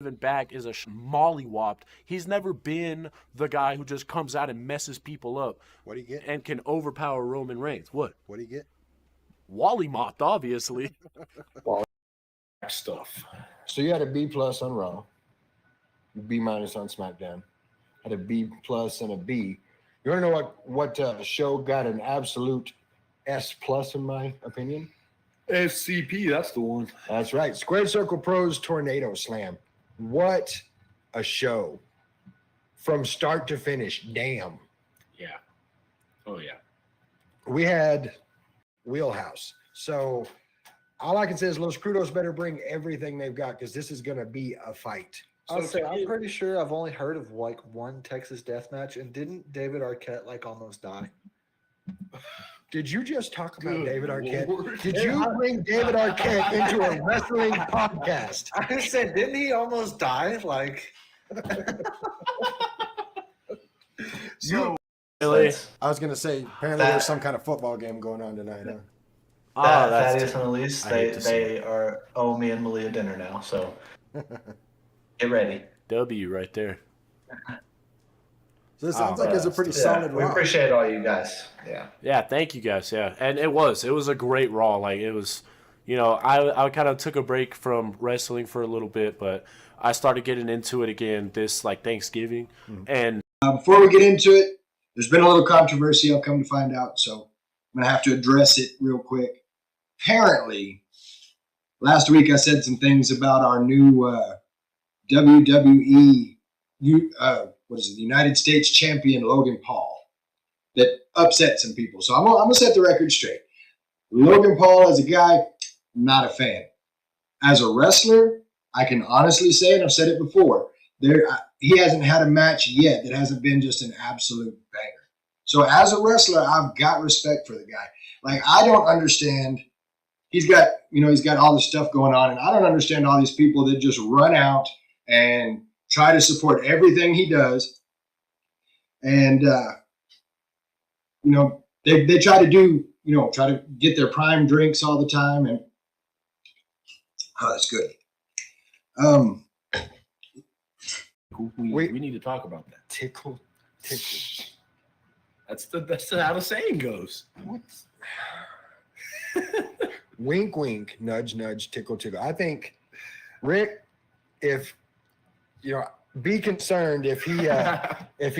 back is a mollywopped. He's never been the guy who just comes out and messes people up. What do you get? And can overpower Roman Reigns. What? What do you get? Wally mopped, obviously. Stuff. So you had a B plus on Raw, B minus on SmackDown, had a B plus and a B. You want to know what show got an absolute S plus in my opinion? SCP, that's the one. That's right. Squared Circle Pros Tornado Slam. What a show. From start to finish. Damn. Yeah. Oh, yeah. We had Wheelhouse. So all I can say is Los Crudos better bring everything they've got because this is going to be a fight. I'll say I'm pretty sure I've only heard of like one Texas death match, and didn't David Arquette like almost die? Did you just talk about Good David Arquette? Lord. Did you bring David Arquette into a wrestling podcast? I just said, didn't he almost die? Like, So, really? I was going to say, apparently there's some kind of football game going on tonight. Huh? Thaddeus and Elise, I hate to see they are owe me and Malia dinner now, so get ready. W right there. So it sounds like it's a pretty solid We Raw. appreciate all you guys. Yeah. Yeah, thank you guys. Yeah, and it was a great Raw. Like it was, I kind of took a break from wrestling for a little bit, but I started getting into it again this like Thanksgiving, and Before we get into it, there's been a little controversy. I'll come to find out, so I'm gonna have to address it real quick. Apparently, last week I said some things about our new WWE, the United States champion Logan Paul, that upset some people. So I'm gonna set the record straight. Logan Paul as a guy, not a fan. As a wrestler, I can honestly say, and I've said it before, he hasn't had a match yet that hasn't been just an absolute banger. So as a wrestler, I've got respect for the guy. Like, I don't understand. He's got all this stuff going on, and I don't understand all these people that just run out and try to support everything he does. And, they try to get their prime drinks all the time. And, oh, that's good. We need to talk about that. Tickle. That's how the saying goes. Wink, wink, nudge, nudge, tickle, tickle. I think, Rick, be concerned if he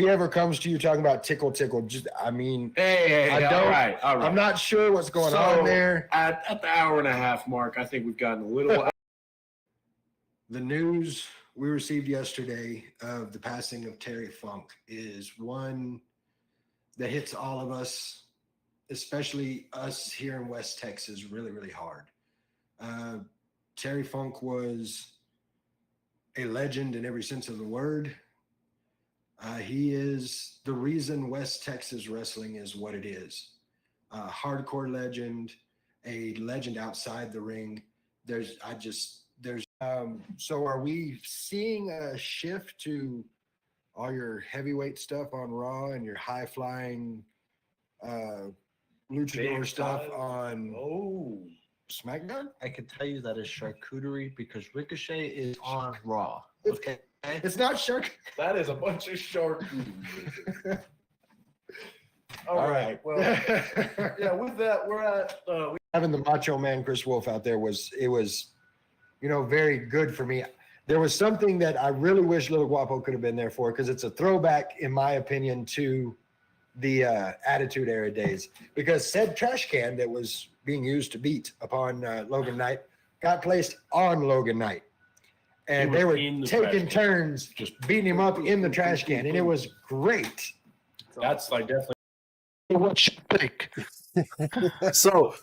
ever comes to you talking about tickle, tickle. Hey, I don't. all right. I'm not sure what's going on there. At the hour and a half mark, I think we've gotten a little. The news we received yesterday of the passing of Terry Funk is one that hits all of us, especially us here in West Texas, really, really hard. Terry Funk was a legend in every sense of the word. He is the reason West Texas wrestling is what it is. Hardcore legend, a legend outside the ring. So are we seeing a shift to all your heavyweight stuff on Raw and your high flying luchador stuff on SmackDown? I can tell you that is charcuterie because Ricochet is on Raw. Okay. It's not shark. That is a bunch of shark. All right. Well, yeah. With that, we're at. Having the Macho Man Chris Wolf out there was very good for me. There was something that I really wish Little Guapo could have been there for because it's a throwback, in my opinion, to the Attitude Era days. Because said trash can that was being used to beat upon Logan Knight got placed on Logan Knight. And they were taking turns just beating him up in the trash can. And it was great. That's like definitely. What you think? So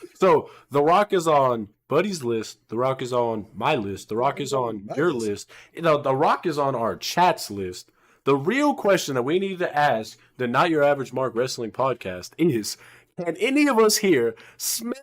The Rock is on Buddy's list. The Rock is on my list. The Rock is on your list. The Rock is on our chat's list. The real question that we need to ask the Not Your Average Mark Wrestling podcast is, can any of us here smell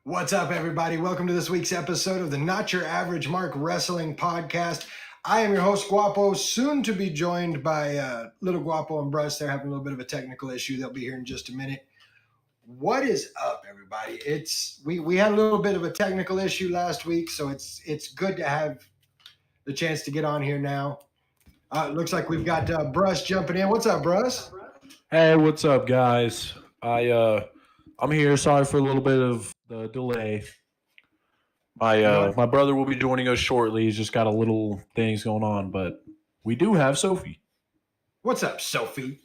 What's up, everybody? Welcome to this week's episode of the Not Your Average Mark Wrestling Podcast. I am your host, Guapo, soon to be joined by Little Guapo and Bruss. They're having a little bit of a technical issue. They'll be here in just a minute. What is up, everybody? We had a little bit of a technical issue last week, so it's good to have the chance to get on here now. It looks like we've got Bruss jumping in. What's up, Bruss? Hey, what's up, guys? I'm here. Sorry for a little bit of the delay. My brother will be joining us shortly. He's just got a little things going on, but we do have Sophie. What's up, Sophie?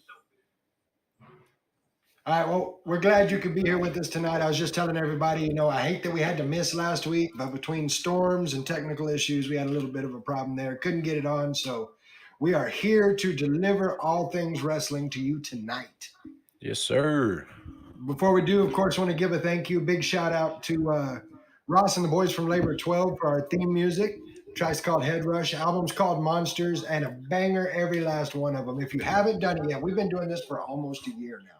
All right, well, we're glad you could be here with us tonight. I was just telling everybody, I hate that we had to miss last week, but between storms and technical issues, we had a little bit of a problem there. Couldn't get it on, so we are here to deliver all things wrestling to you tonight. Yes, sir. Before we do, of course, want to give a thank you, big shout out to Ross and the boys from Labor 12 for our theme music. Track's called Head Rush, album's called Monsters, and a banger every last one of them. If you haven't done it yet, we've been doing this for almost a year now.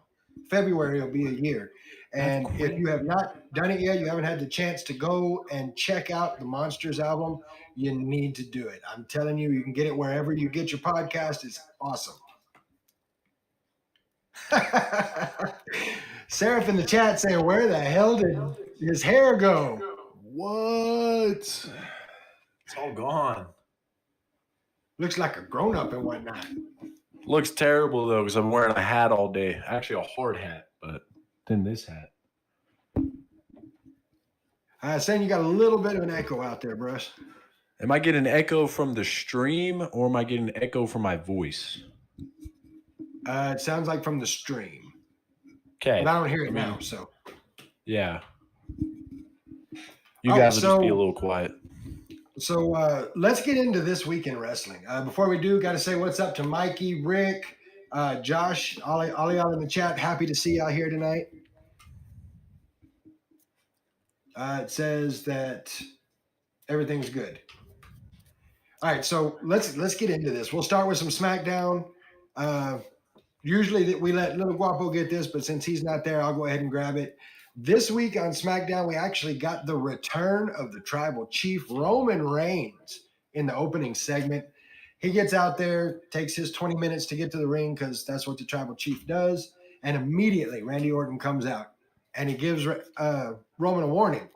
February will be a year. And if you have not done it yet, you haven't had the chance to go and check out the Monsters album, you need to do it. I'm telling you, you can get it wherever you get your podcast. It's awesome. Seraph in the chat saying, where the hell did his hair go? What? It's all gone. Looks like a grown-up and whatnot. Looks terrible, though, because I'm wearing a hat all day. Actually, a hard hat, but then this hat. Saying you got a little bit of an echo out there, Bruss. Am I getting an echo from the stream, or am I getting an echo from my voice? It sounds like from the stream. Okay. But I don't hear it now, so. Yeah. You guys will just be a little quiet. So let's get into this week in wrestling. Before we do, got to say what's up to Mikey, Rick, Josh, all y'all in the chat. Happy to see y'all here tonight. It says that everything's good. All right, so let's get into this. We'll start with some SmackDown. Usually we let Little Guapo get this, but since he's not there, I'll go ahead and grab it. This week on SmackDown, we actually got the return of the Tribal Chief, Roman Reigns, in the opening segment. He gets out there, takes his 20 minutes to get to the ring because that's what the Tribal Chief does, and immediately Randy Orton comes out, and he gives Roman a warning.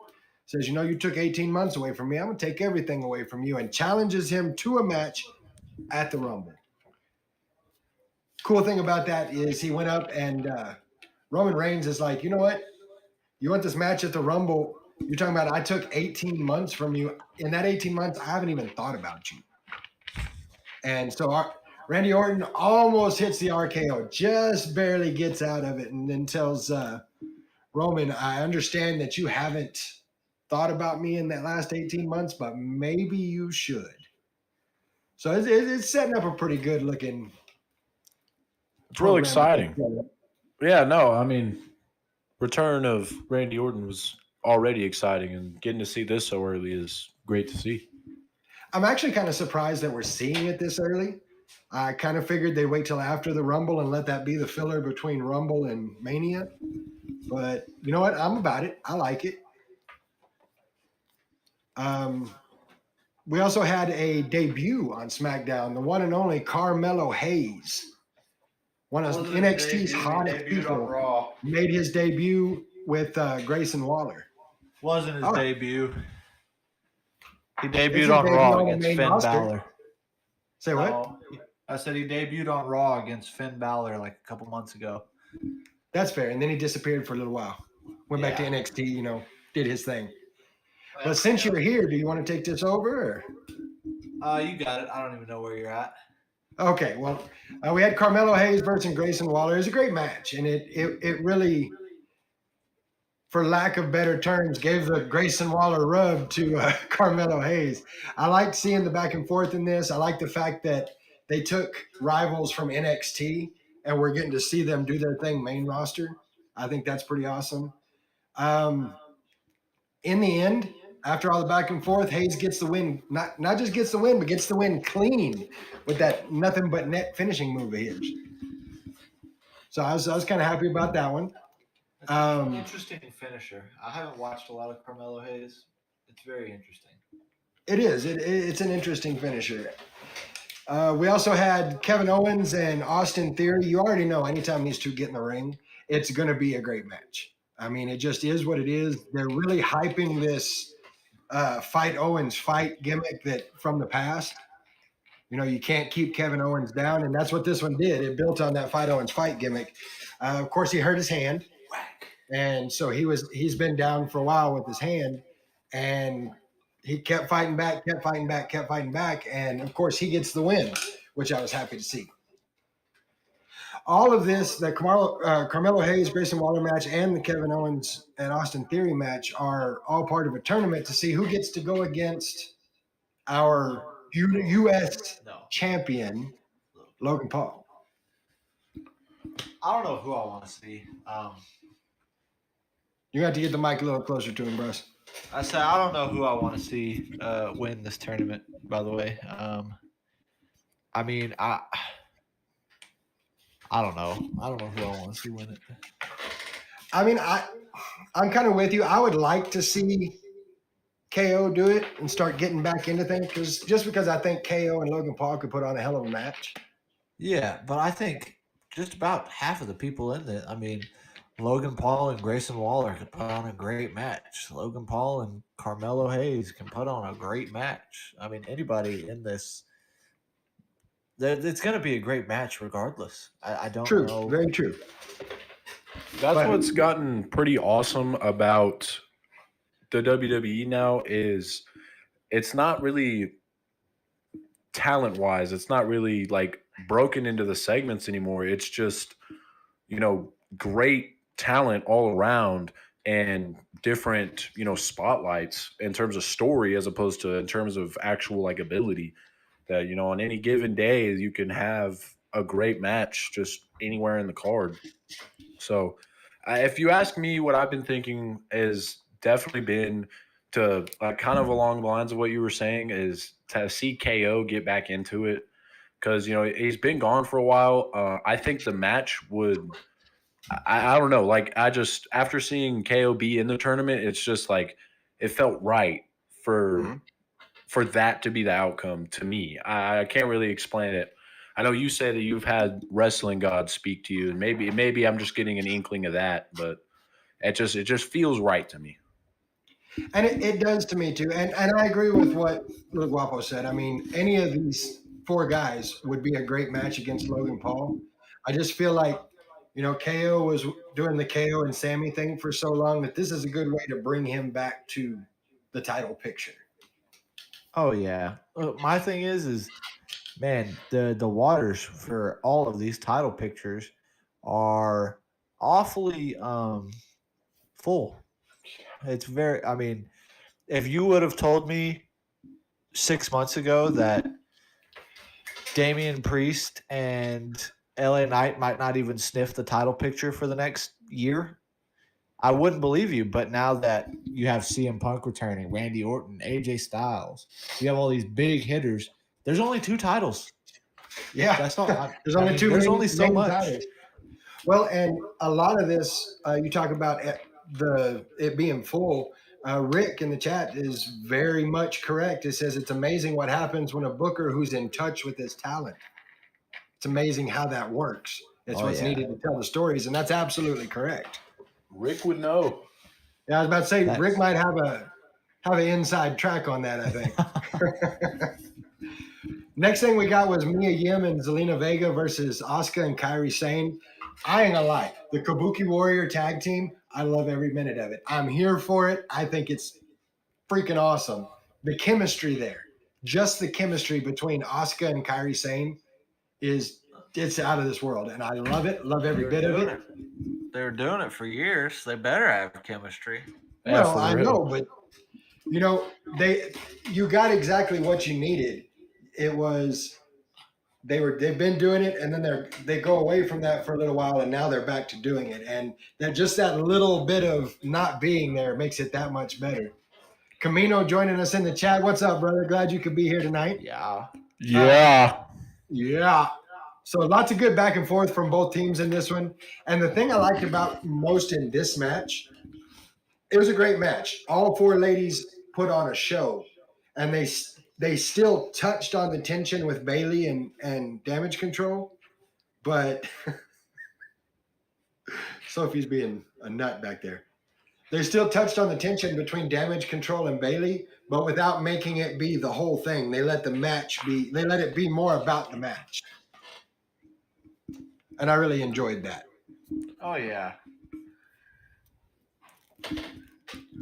Says, you took 18 months away from me. I'm going to take everything away from you, and challenges him to a match at the Rumble. Cool thing about that is he went up and Roman Reigns is like, you know what? You want this match at the Rumble? You're talking about I took 18 months from you. In that 18 months, I haven't even thought about you. And so Randy Orton almost hits the RKO, just barely gets out of it, and then tells Roman, I understand that you haven't thought about me in that last 18 months, but maybe you should. So it's setting up a pretty good looking. It's real exciting. Yeah, no, I mean, return of Randy Orton was already exciting, and getting to see this so early is great to see. I'm actually kind of surprised that we're seeing it this early. I kind of figured they'd wait till after the Rumble and let that be the filler between Rumble and Mania. But you know what? I'm about it. I like it. We also had a debut on SmackDown, the one and only Carmelo Hayes. One of NXT's hottest people made his debut with Grayson Waller. Wasn't his debut. He debuted on Raw against Finn Balor. Say what? No, I said he debuted on Raw against Finn Balor like a couple months ago. That's fair. And then he disappeared for a little while. Went back to NXT, did his thing. But since you're here, do you want to take this over? Or? You got it. I don't even know where you're at. Okay, well, we had Carmelo Hayes versus Grayson Waller. It was a great match, and it really, for lack of better terms, gave the Grayson Waller rub to Carmelo Hayes. I liked seeing the back and forth in this. I like the fact that they took rivals from NXT, and we're getting to see them do their thing main roster. I think that's pretty awesome. In the end, after all the back and forth, Hayes gets the win. Not just gets the win, but gets the win clean with that nothing but net finishing move of his. So I was kind of happy about that one. Interesting finisher. I haven't watched a lot of Carmelo Hayes. It's very interesting. It is. It's an interesting finisher. We also had Kevin Owens and Austin Theory. You already know anytime these two get in the ring, it's going to be a great match. I mean, it just is what it is. They're really hyping this Fight Owens fight gimmick that from the past. You know, you can't keep Kevin Owens down, and that's what this one did. It built on that Fight Owens fight gimmick. Of course, he hurt his hand, and so he's been down for a while with his hand, and he kept fighting back, and of course, he gets the win, which I was happy to see. All of this, the Carmelo Hayes, Grayson Waller match, and the Kevin Owens and Austin Theory match are all part of a tournament to see who gets to go against our U.S. champion, Logan Paul. I don't know who I want to see. You have to get the mic a little closer to him, bros. I said I don't know who I want to see win this tournament. By the way, I mean I don't know. I don't know who I want to see win it. I mean, I'm kind of with you. I would like to see KO do it and start getting back into things because I think KO and Logan Paul could put on a hell of a match. Yeah, but I think just about half of the people in it. I mean, Logan Paul and Grayson Waller could put on a great match. Logan Paul and Carmelo Hayes can put on a great match. I mean, anybody in this, it's going to be a great match regardless. I don't True, know. very true. That's what's gotten pretty awesome about the WWE now is it's not really talent-wise. It's not really like broken into the segments anymore. It's just, great talent all around and different, spotlights in terms of story as opposed to in terms of actual like ability that, on any given day you can have a great match just anywhere in the card. So if you ask me, what I've been thinking is definitely been to kind of along the lines of what you were saying is to see KO get back into it because, he's been gone for a while. I think the match would – I don't know. Like, after seeing KO be in the tournament, it's just like it felt right for that to be the outcome to me. I can't really explain it. I know you say that you've had wrestling gods speak to you, and maybe I'm just getting an inkling of that, but it just feels right to me. And it does to me too. And I agree with what Lil Guapo said. I mean, any of these four guys would be a great match against Logan Paul. I just feel like, KO was doing the KO and Sammy thing for so long that this is a good way to bring him back to the title picture. Oh yeah. My thing is man, the waters for all of these title pictures are awfully full. It's very, I mean, if you would have told me 6 months ago that Damian Priest and LA Knight might not even sniff the title picture for the next year, I wouldn't believe you. But now that you have CM Punk returning, Randy Orton, AJ Styles, you have all these big hitters. There's only 2 titles. Yeah, that's not. There's only 2. There's only so much. Titles. Well, and a lot of this, you talk about it being full. Rick in the chat is very much correct. It says it's amazing what happens when a booker who's in touch with his talent. It's amazing how that works. It's what's needed to tell the stories, and that's absolutely correct. Rick would know. Yeah, I was about to say Rick might have an inside track on that, I think. Next thing we got was Mia Yim and Zelina Vega versus Asuka and Kairi Sane. I ain't gonna lie, the Kabuki Warrior tag team, I love every minute of it. I'm here for it. I think it's freaking awesome. The chemistry there, just the chemistry between Asuka and Kairi Sane it's out of this world, and I love it. Love every bit of it. They were doing it for years. They better have chemistry. Well, I know, but you got exactly what you needed. It was they've been doing it, and then they go away from that for a little while, and now they're back to doing it, and that little bit of not being there makes it that much better. Camino joining us in the chat. What's up, brother? Glad you could be here tonight. Yeah. Yeah. Yeah. So lots of good back and forth from both teams in this one. And the thing I liked about most in this match, it was a great match. All four ladies put on a show, and they still touched on the tension with Bailey and Damage Control, but Sophie's being a nut back there. They still touched on the tension between Damage Control and Bailey, but without making it be the whole thing. They let it be more about the match. And I really enjoyed that. Oh yeah.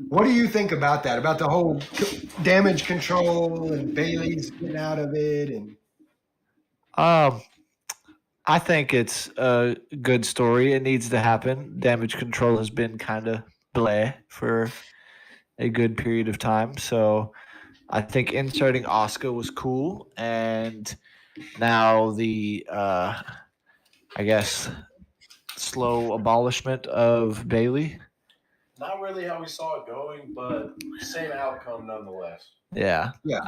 What do you think about that? About the whole Damage Control and Bailey's getting out of it? And I think it's a good story. It needs to happen. Damage Control has been kind of bleh for a good period of time. So I think inserting Asuka was cool. And now the, I guess, slow abolishment of Bailey. Not really how we saw it going, but same outcome nonetheless. Yeah. Yeah.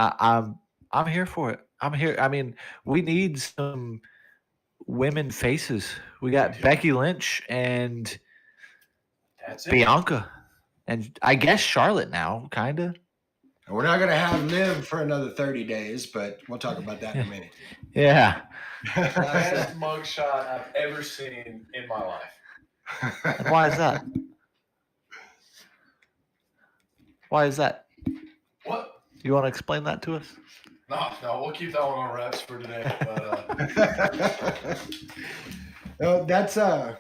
I'm here for it. I'm here. I mean, we need some women faces. We got Becky Lynch and That's it. Bianca, and I guess Charlotte now, kind of. we're not going to have Liv for another 30 days, but we'll talk about that in a minute. Yeah. Best mugshot I've ever seen in my life. And why is that? Why is that? What? You want to explain that to us? No, we'll keep that one on wraps for today. But, No, that's the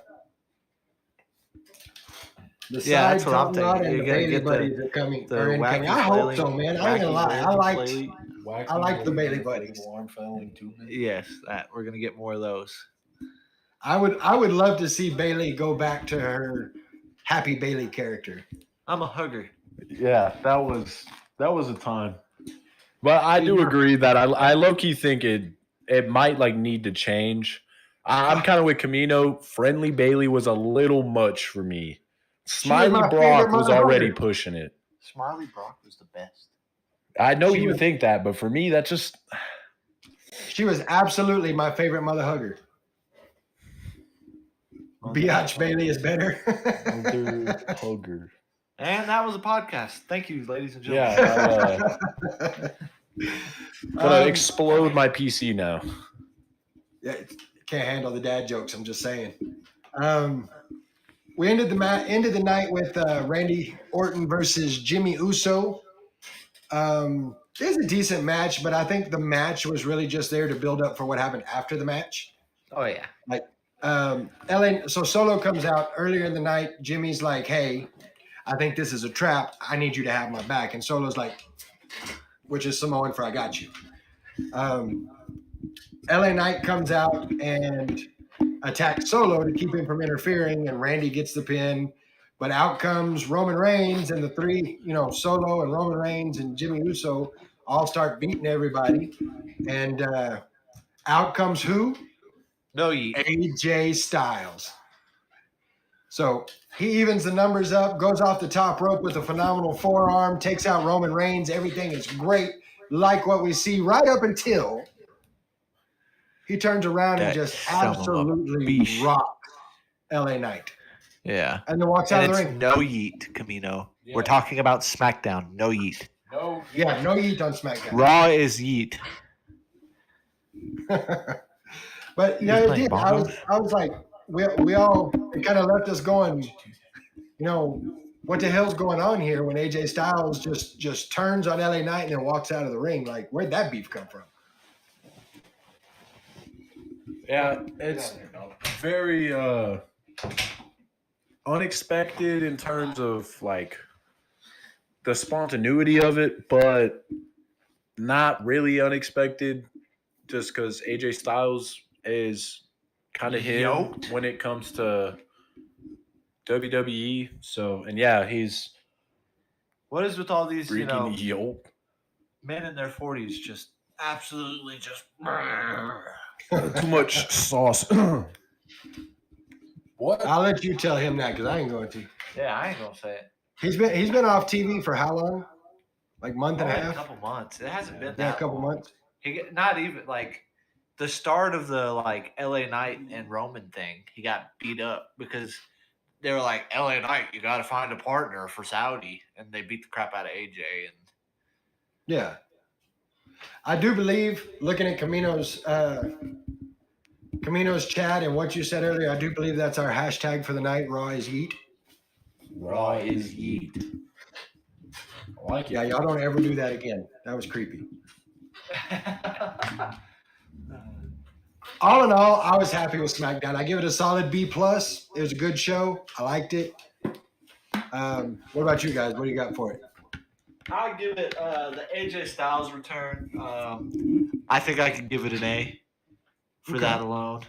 Yeah, that's side what I'm top knot thinking. and You're the gonna Bailey get buddies are coming. The Are incoming. wacky I hope flailing- so, man. I ain't gonna wacky lie. I liked the Bailey buddies. Arm flailing too. Yes, that we're gonna get more of those. I would love to see Bailey go back to her Happy Bailey character. I'm a hugger. yeah, that was a time. But I do agree that I low key think it might like need to change. I'm kind of with Camino. Friendly Bailey was a little much for me. Smiley my Brock favorite was already motherfucker. pushing it. Smiley Brock was the best. I know She you was- think that, but for me, that just She was absolutely my favorite mother hugger. Biatch Bailey is better. hugger. And that was a podcast. Thank you, ladies and gentlemen. Yeah, gonna explode my PC now. Yeah, can't handle the dad jokes. I'm just saying. We ended the night with Randy Orton versus Jimmy Uso. It was a decent match, but I think the match was really just there to build up for what happened after the match. Oh yeah. So Solo comes out earlier in the night. Jimmy's like, "Hey, I think this is a trap. I need you to have my back." And Solo's like, which is Samoan for "I got you." LA Knight comes out and attacks Solo to keep him from interfering, and Randy gets the pin. But out comes Roman Reigns, and the three, Solo and Roman Reigns and Jimmy Uso all start beating everybody. And out comes who? No yeet. AJ Styles. So he evens the numbers up, goes off the top rope with a phenomenal forearm, takes out Roman Reigns. Everything is great, like what we see right up until he turns around and That just son of a absolutely beast. rocks LA Knight. Yeah. And then walks out And of the it's ring. no yeet, Camino. Yeah. We're talking about SmackDown. No yeet. No. Yeah, no yeet on SmackDown. Raw is yeet. But yeah, He's it playing did. bongos? I was like, we all, it kind of left us going, what the hell's going on here when AJ Styles just turns on LA Knight and then walks out of the ring? Like, where'd that beef come from? Yeah, it's very unexpected in terms of like the spontaneity of it, but not really unexpected just because AJ Styles is kind of him Yoked. when it comes to WWE. So, and yeah, he's What is with all these, freaking yoked. men in their 40s just absolutely just Too much sauce. What? I'll let you tell him that because I ain't going to. Yeah, I ain't gonna say it. He's been off TV for how long? Like month and a Only a half? couple months. It hasn't been Yeah, that a couple long. months. Not even like the start of the like LA Knight and Roman thing, he got beat up because they were like, LA Knight, you got to find a partner for Saudi, and they beat the crap out of AJ. And Yeah. I do believe, looking at Camino's chat and what you said earlier, I do believe that's our hashtag for the night. Raw is yeet. Raw is yeet. I like it. Yeah, y'all don't ever do that again. That was creepy. All in all, I was happy with SmackDown. I give it a solid B+. It was a good show. I liked it. What about you guys? What do you got for it? I'll give it the AJ Styles return. I think I can give it an A for that alone.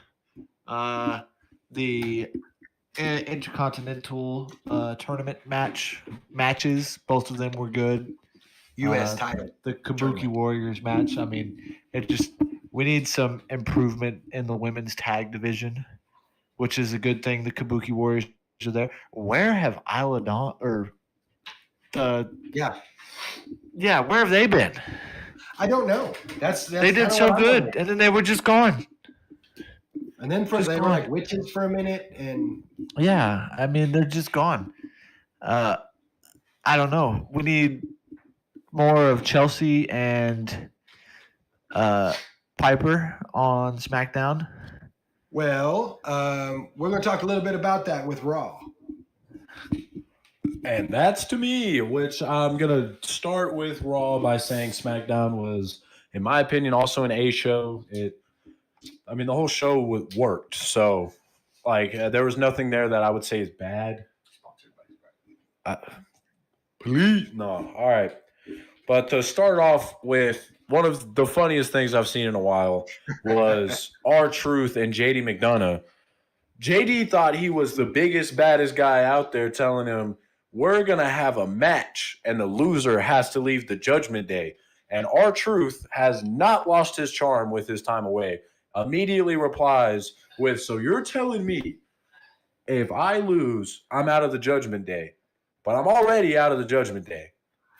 The Intercontinental tournament matches, both of them were good. U.S. title. The Kabuki tournament. Warriors match. I mean, we need some improvement in the women's tag division, which is a good thing. The Kabuki Warriors are there. Where have Isla Dawn or the Yeah, where have they been? I don't know. That's They did kinda so what I good, wondered. and then they were just gone. And then Just they were gone. like witches for a minute, and Yeah, I mean they're just gone. I don't know. We need more of Chelsea and Piper on SmackDown. well, we're going to talk a little bit about that with Raw. And that's to me, which I'm going to start with Raw by saying SmackDown was, in my opinion, also an A show. The whole show worked. So, there was nothing there that I would say is bad. Please? No. All right. But to start off with, one of the funniest things I've seen in a while was R-Truth and JD McDonough. JD thought he was the biggest, baddest guy out there, telling him, we're going to have a match, and the loser has to leave the Judgment Day. And R-Truth has not lost his charm with his time away. Immediately replies with, so you're telling me if I lose, I'm out of the Judgment Day. But I'm already out of the Judgment Day.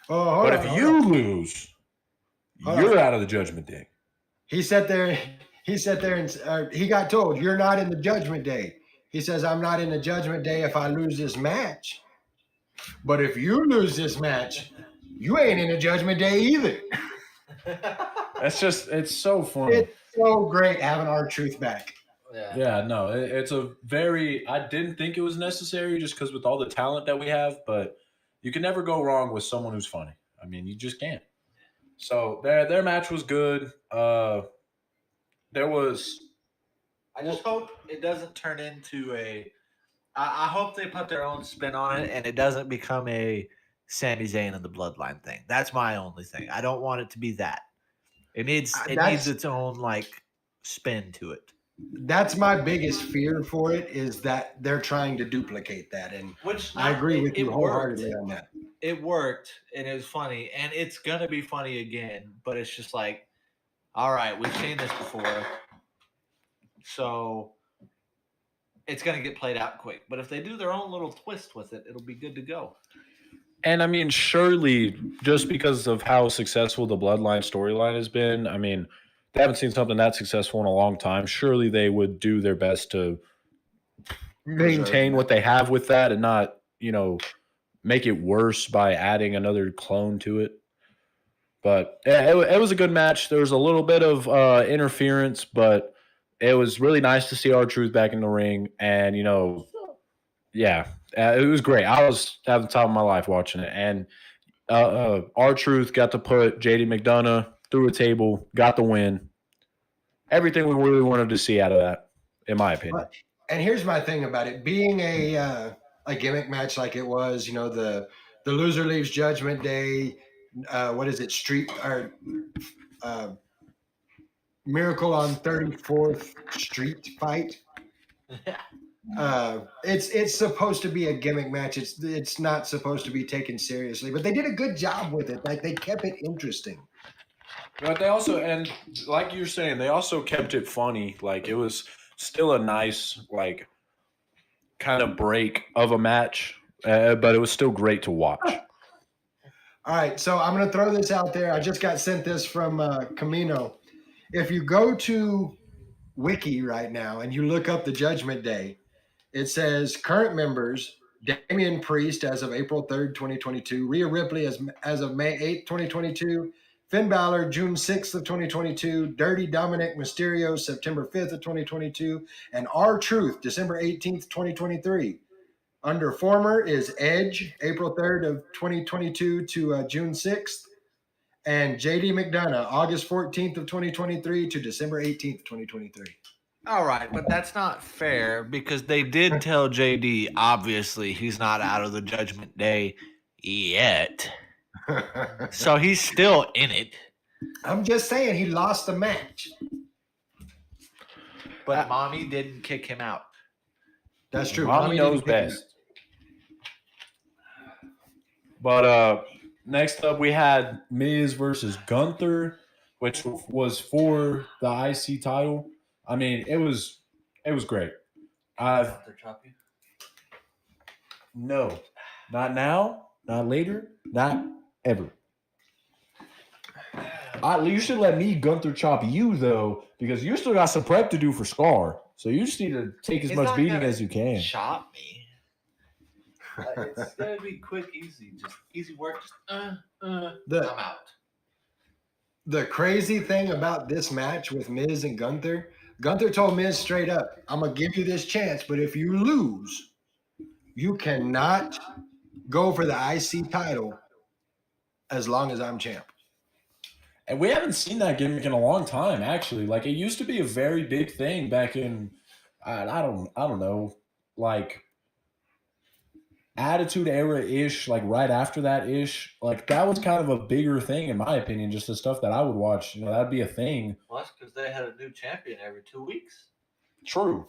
Oh, But if you lose, you're out of the Judgment Day. He sat there and he got told, you're not in the Judgment Day. He says, I'm not in the Judgment Day if I lose this match. But if you lose this match, you ain't in the Judgment Day either. It's so funny. It's so great having R-Truth back. Yeah, no, it's a very, I didn't think it was necessary just because with all the talent that we have, but you can never go wrong with someone who's funny. I mean, you just can't. So their match was good. I just hope it doesn't turn into I hope they put their own spin on it and it doesn't become a Sami Zayn and the Bloodline thing. That's my only thing. I don't want it to be that. It needs its own spin to it. That's my biggest fear for it, is that they're trying to duplicate that. And I agree with you wholeheartedly on that. It worked and it was funny and it's going to be funny again, but it's just like, all right, we've seen this before. So it's going to get played out quick. But if they do their own little twist with it, it'll be good to go. And I mean, surely just because of how successful the Bloodline storyline has been, I mean, they haven't seen something that successful in a long time. Surely they would do their best to maintain what they have with that and not, make it worse by adding another clone to it. But yeah, it was a good match. There was a little bit of interference, but it was really nice to see R-Truth back in the ring. And, it was great. I was having the time of my life watching it. And R-Truth got to put JD McDonough through a table, got the win. Everything we really wanted to see out of that, in my opinion. And here's my thing about it. Being a gimmick match like it was, the loser leaves Judgment Day. What is it? Miracle on 34th Street fight. It's supposed to be a gimmick match. It's not supposed to be taken seriously, but they did a good job with it. They kept it interesting. But they also, and like you're saying, they also kept it funny. It was still a nice, kind of break of a match, but it was still great to watch. All right, so I'm going to throw this out there. I just got sent this from Camino. If you go to wiki right now and you look up the Judgment Day, it says current members: Damian Priest as of April 3rd, 2022, Rhea Ripley as of May 8th, 2022, Finn Balor June 6th of 2022, Dirty Dominic Mysterio September 5th of 2022, and R-Truth December 18th, 2023. Under former is Edge April 3rd of 2022 to June 6th, and JD McDonough August 14th of 2023 to December 18th, 2023. All right, but that's not fair because they did tell JD, obviously, he's not out of the Judgment Day yet. So he's still in it. I'm just saying he lost the match. But Mommy didn't kick him out. That's true. Mommy knows didn't pick him. best. But next up, we had Miz versus Gunther, which was for the IC title. I mean, it was great. No, not now, not later, not ever. You should let me Gunther chop you though, because you still got some prep to do for Scar. So you just need to take as He's much not beating gonna as you can. Chop me. It's gonna be quick, easy, just easy work. Just I'm out. The crazy thing about this match with Miz and Gunther told Miz straight up, I'm going to give you this chance, but if you lose, you cannot go for the IC title as long as I'm champ. And we haven't seen that gimmick in a long time, actually. Like, it used to be a very big thing back in, I don't know, like Attitude Era-ish, like right after that-ish. Like, that was kind of a bigger thing, in my opinion, just the stuff that I would watch. You know, that'd be a thing. Well, that's because they had a new champion every 2 weeks. True.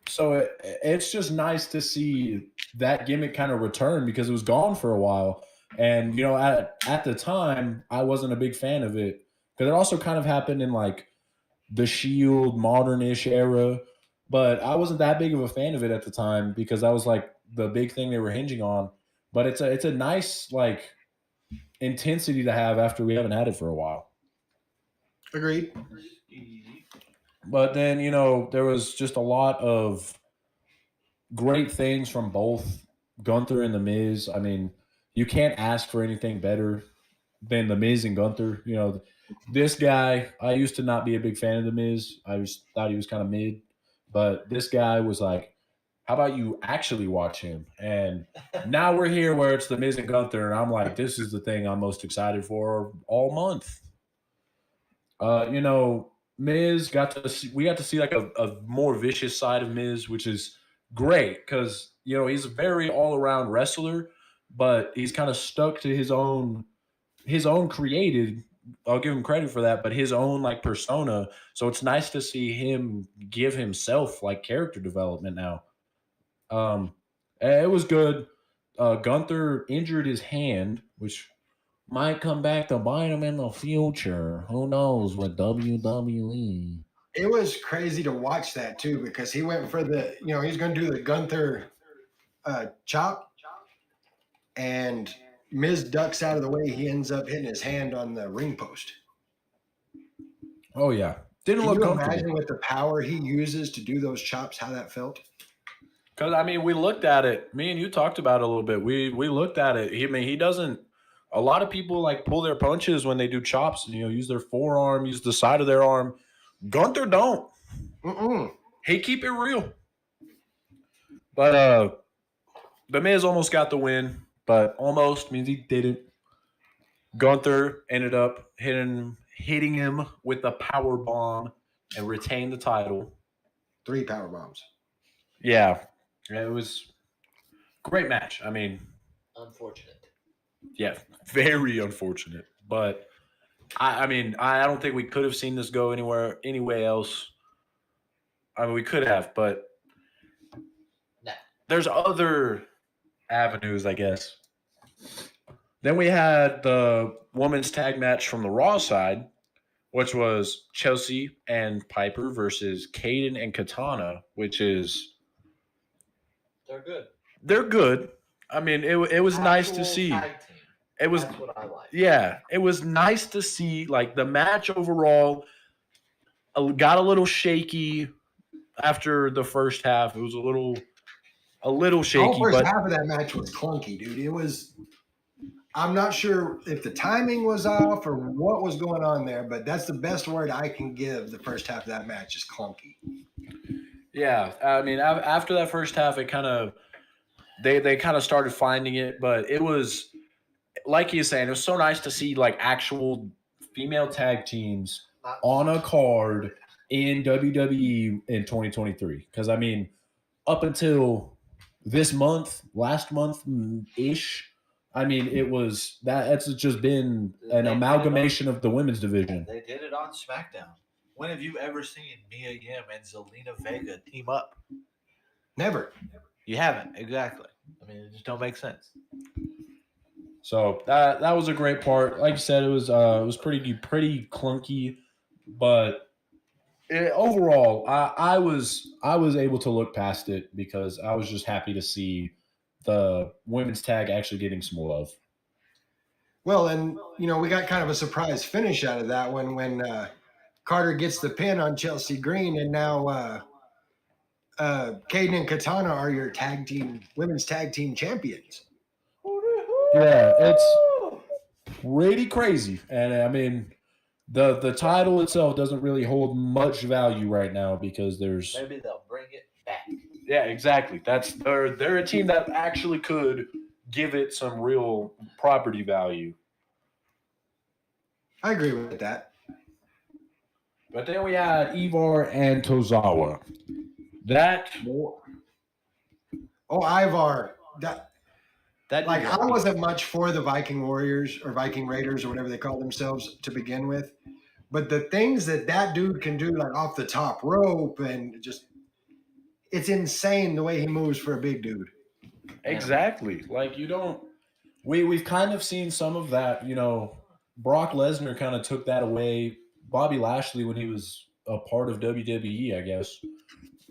So it's just nice to see that gimmick kind of return because it was gone for a while. And, you know, at the time, I wasn't a big fan of it because it also kind of happened in like the Shield modern-ish era. But I wasn't that big of a fan of it at the time because that was like the big thing they were hinging on. But it's a nice like intensity to have after we haven't had it for a while. Agreed. But then, you know, there was just a lot of great things from both Gunther and The Miz. I mean, you can't ask for anything better than The Miz and Gunther. You know, this guy, I used to not be a big fan of The Miz. I just thought he was kind of mid. But this guy was like, how about you actually watch him? And now we're here where it's The Miz and Gunther, and I'm like, this is the thing I'm most excited for all month. You know, Miz we got to see like a more vicious side of Miz, which is great because, you know, he's a very all-around wrestler, but he's kind of stuck to his own created, I'll give him credit for that, but his own like persona. So it's nice to see him give himself like character development now. It was good. Gunther injured his hand, which might come back to bite him in the future. Who knows with WWE? It was crazy to watch that too because he went for he's going to do the Gunther chop, and Miz ducks out of the way. He ends up hitting his hand on the ring post. Oh yeah, didn't Can look you comfortable. imagine with the power he uses to do those chops, how that felt? Because I mean, we looked at it. Me and you talked about it a little bit. We looked at it. He doesn't. A lot of people like pull their punches when they do chops. You know, use their forearm, use the side of their arm. Gunther don't. He keep it real. But The Miz almost got the win, but almost means he didn't. Gunther ended up hitting him with a power bomb and retained the title. 3 power bombs. Yeah, it was a great match. I mean, Unfortunate. yeah, very unfortunate. But I mean, I don't think we could have seen this go anyway else. I mean, we could have, but No. There's other avenues, I guess. Then we had the women's tag match from the Raw side, which was Chelsea and Piper versus Kaden and Katana, which is They're good. I mean, it was nice to Actual see. tag team. It was That's what I like. Yeah, it was nice to see like the match overall. got a little shaky after the first half. It was a little The whole shaky, first but half of that match was clunky, dude. It was. I'm not sure if the timing was off or what was going on there, but that's the best word I can give the first half of that match is clunky. yeah, I mean, after that first half, it kind of they kind of started finding it, but it was like he's saying, it was so nice to see like actual female tag teams on a card in WWE in 2023. Because I mean, up until this month, last month ish, I mean, it was that's just been an amalgamation of the women's division. They did it on SmackDown. When have you ever seen Mia Yim and Zelina Vega team up? Never. You haven't, exactly. I mean, it just don't make sense. So that was a great part. Like you said, it was pretty clunky, but overall, I was able to look past it because I was just happy to see the women's tag actually getting some love. Well, and we got kind of a surprise finish out of that one when Carter gets the pin on Chelsea Green, and now Kaden and Katana are your women's tag team champions. Yeah, it's pretty crazy, and I mean, the title itself doesn't really hold much value right now because there's Maybe they'll bring it back. yeah, exactly. They're a team that actually could give it some real property value. I agree with that. But then we had Ivar and Tozawa. Ivar. That Like, I wasn't much for the Viking Warriors or Viking Raiders or whatever they call themselves to begin with. But the things that dude can do, like off the top rope, and just, it's insane the way he moves for a big dude. Exactly. Like, we've kind of seen some of that, Brock Lesnar kind of took that away. Bobby Lashley, when he was a part of WWE, I guess,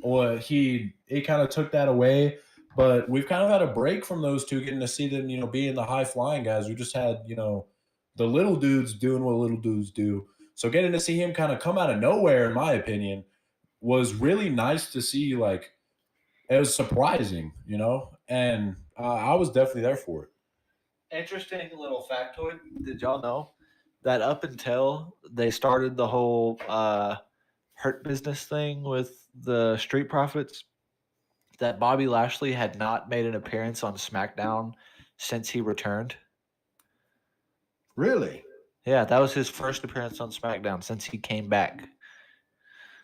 or he kind of took that away. But we've kind of had a break from those two, getting to see them, being the high flying guys. We just had, the little dudes doing what little dudes do. So getting to see him kind of come out of nowhere, in my opinion, was really nice to see. Like, it was surprising, and I was definitely there for it. Interesting little factoid. Did y'all know that up until they started the whole Hurt Business thing with the Street Profits, that Bobby Lashley had not made an appearance on SmackDown since he returned? Really? Yeah, that was his first appearance on SmackDown since he came back.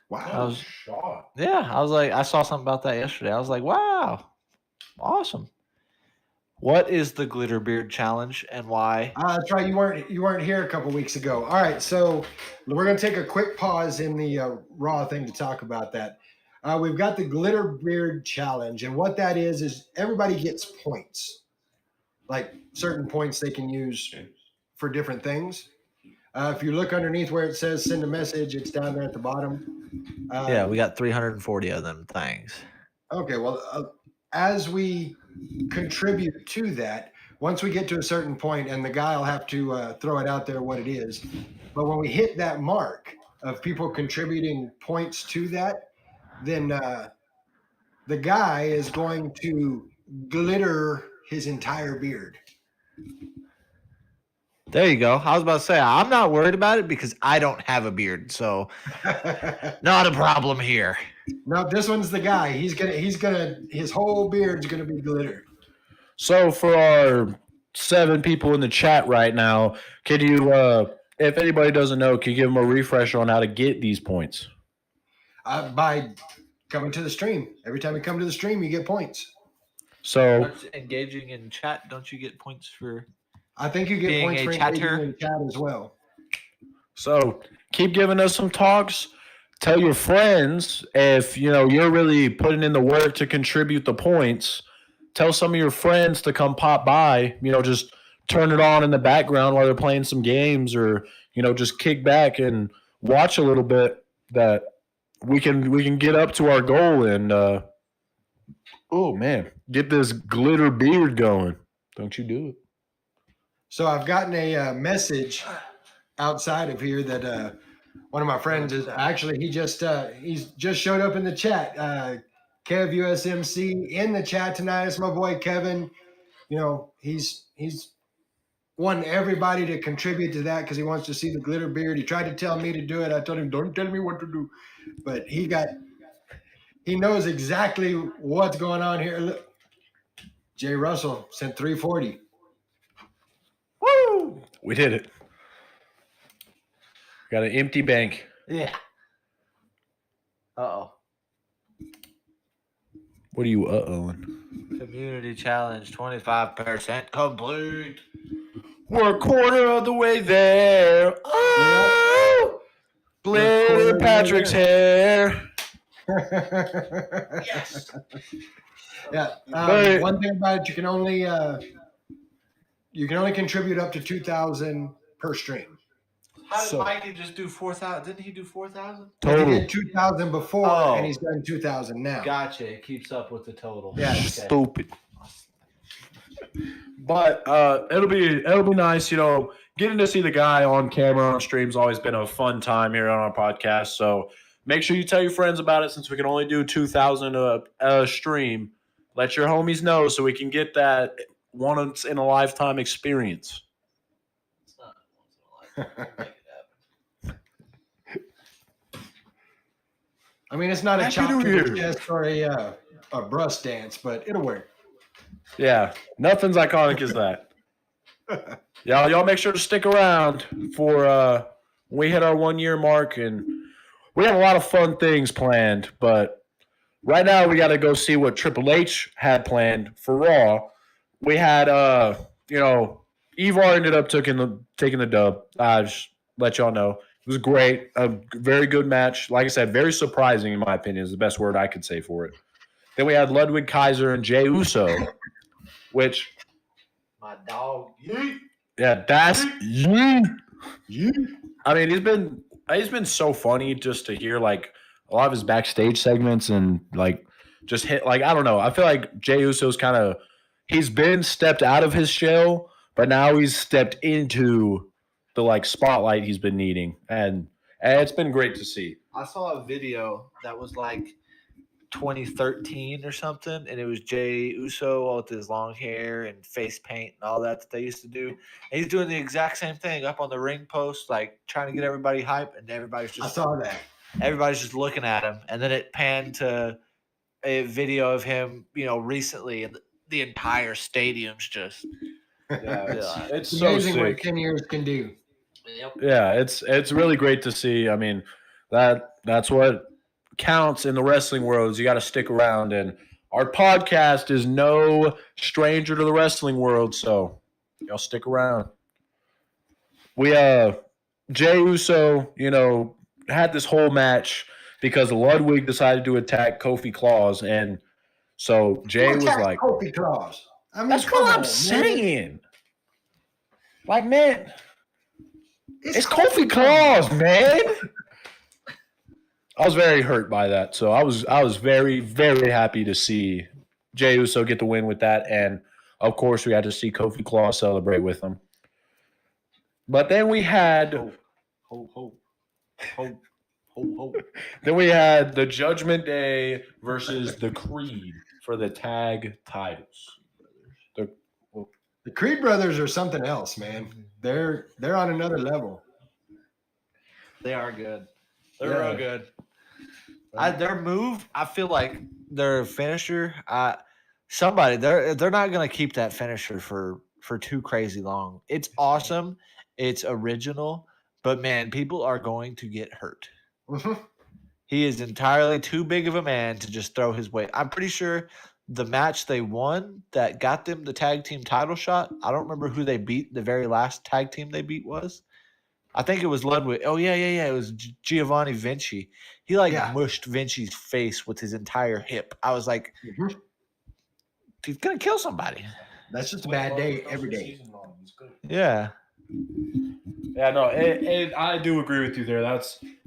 Wow. I was shocked. Yeah, I was like, I saw something about that yesterday. I was like, wow, awesome. What is the Glitter Beard Challenge and why? That's right. You weren't here a couple weeks ago. All right, so we're going to take a quick pause in the Raw thing to talk about that. We've got the Glitter Beard Challenge, and what that is everybody gets points, like certain points they can use for different things. If you look underneath where it says send a message, it's down there at the bottom. Yeah, we got 340 of them things. Okay, well, as we contribute to that, once we get to a certain point, and the guy will have to throw it out there what it is, but when we hit that mark of people contributing points to that, then the guy is going to glitter his entire beard. There you go. I was about to say, I'm not worried about it because I don't have a beard, so not a problem here. No, this one's the guy. His whole beard's gonna be glitter. So for our 7 people in the chat right now, can you, if anybody doesn't know, can you give them a refresh on how to get these points? By coming to the stream. Every time you come to the stream, you get points. So Engaging in chat, don't you get points for? I think you get Being points a for chatter. engaging in chat as well. So keep giving us some talks. Tell your friends if you're really putting in the work to contribute the points. Tell some of your friends to come pop by. Just turn it on in the background while they're playing some games, or just kick back and watch a little bit. That we can get up to our goal and get this glitter beard going. Don't you do it? So I've gotten a message outside of here that One of my friends is actually he's just showed up in the chat. Kev USMC in the chat tonight. It's my boy Kevin. You know, he's wanting everybody to contribute to that because he wants to see the glitter beard. He tried to tell me to do it. I told him, don't tell me what to do. But he knows exactly what's going on here. Look, Jay Russell sent 340. Woo! We did it. Got an empty bank. Yeah. Uh-oh. What are you uh-ohing? Community challenge, 25% complete. We're a quarter of the way there. Oh! Blair Patrick's hair. Yes. Yeah. But- One thing about it, you can only contribute up to 2,000 per stream. How did So- Mikey just do 4,000? Didn't he do 4,000? He Total. did 2,000 before, Oh. and he's done 2,000 now. Gotcha. It keeps up with the total. Yeah. Okay. Stupid. But it'll be nice, you know, getting to see the guy on camera on stream's always been a fun time here on our podcast. So make sure you tell your friends about it since we can only do 2,000 a stream. Let your homies know so we can get that once in a lifetime experience. It's not once in a lifetime. Make it happen. I mean, it's not a Happy chop New to the Year. chest or a breast dance, but it'll work. Yeah, nothing's iconic as that. Y'all make sure to stick around for when we hit our 1 year mark, and we have a lot of fun things planned. But right now, we got to go see what Triple H had planned for Raw. We had, you know, Evar ended up taking the dub. I just let y'all know it was great, a very good match. Like I said, very surprising in my opinion is the best word I could say for it. Then we had Ludwig Kaiser and Jey Uso, which. My dog. Yeet. Yeah, that's I mean, he's been so funny just to hear like a lot of his backstage segments and like just hit like I don't know. I feel like Jey Uso's he's been stepped out of his shell, but now he's stepped into the like spotlight he's been needing, and it's been great to see. I saw a video that was like 2013 or something, and it was Jey Uso with his long hair and face paint and all that they used to do. And he's doing the exact same thing up on the ring post, like trying to get everybody hype, and I saw that. everybody's just looking at him. And then it panned to a video of him, you know, recently, and the entire stadium's just it's It's so amazing what sick. 10 years can do. Yeah, it's really great to see. I mean, that's what counts in the wrestling world is you got to stick around, and our podcast is no stranger to the wrestling world, so y'all stick around. We Jey Uso, you know, had this whole match because Ludwig decided to attack Kofi Claus, and so Jey was like, Kofi Claus. I mean, "That's come what on, I'm man. saying." Like, man, it's Kofi Claus, man. I was very hurt by that, so I was very, very happy to see Jey Uso get the win with that, and of course we had to see Kofi Claus celebrate with him. But then we had then we had the Judgment Day versus the Creed for the tag titles. The Creed brothers are something else, man. They're on another level. They are good. They're Yeah. real good. Their move, I feel like their finisher. They're not gonna keep that finisher for too crazy long. It's awesome. It's original, but man, people are going to get hurt. Mhm. He is entirely too big of a man to just throw his weight. I'm pretty sure the match they won that got them the tag team title shot. I don't remember who they beat. The very last tag team they beat was. I think it was Ludwig. Oh yeah. It was Giovanni Vinci. He Yeah. mushed Vinci's face with his entire hip. I was like, Mhm. he's gonna kill somebody. That's just a bad day every day. Yeah. Yeah, no, I do agree with you there.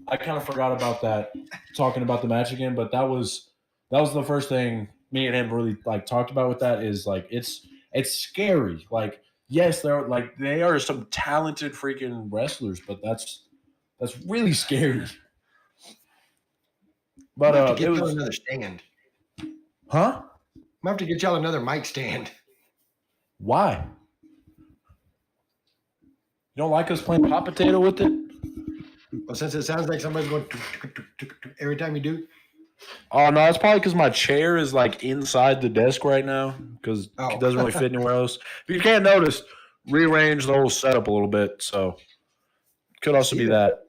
I kind of forgot about that, talking about the match again, but that was the first thing me and him really like talked about with that is like it's scary. Like, yes, they are some talented freaking wrestlers, but that's That's really scary. But But have to it get y'all was, another stand. Huh? I'm have to get y'all another mic stand. Why? You don't like us playing hot potato with it? Well, since it sounds like somebody's going every time you do. oh no, it's probably because my chair is like inside the desk right now because Oh. it doesn't really fit anywhere else. But you can't notice, rearrange the whole setup a little bit, so could also See be that? that.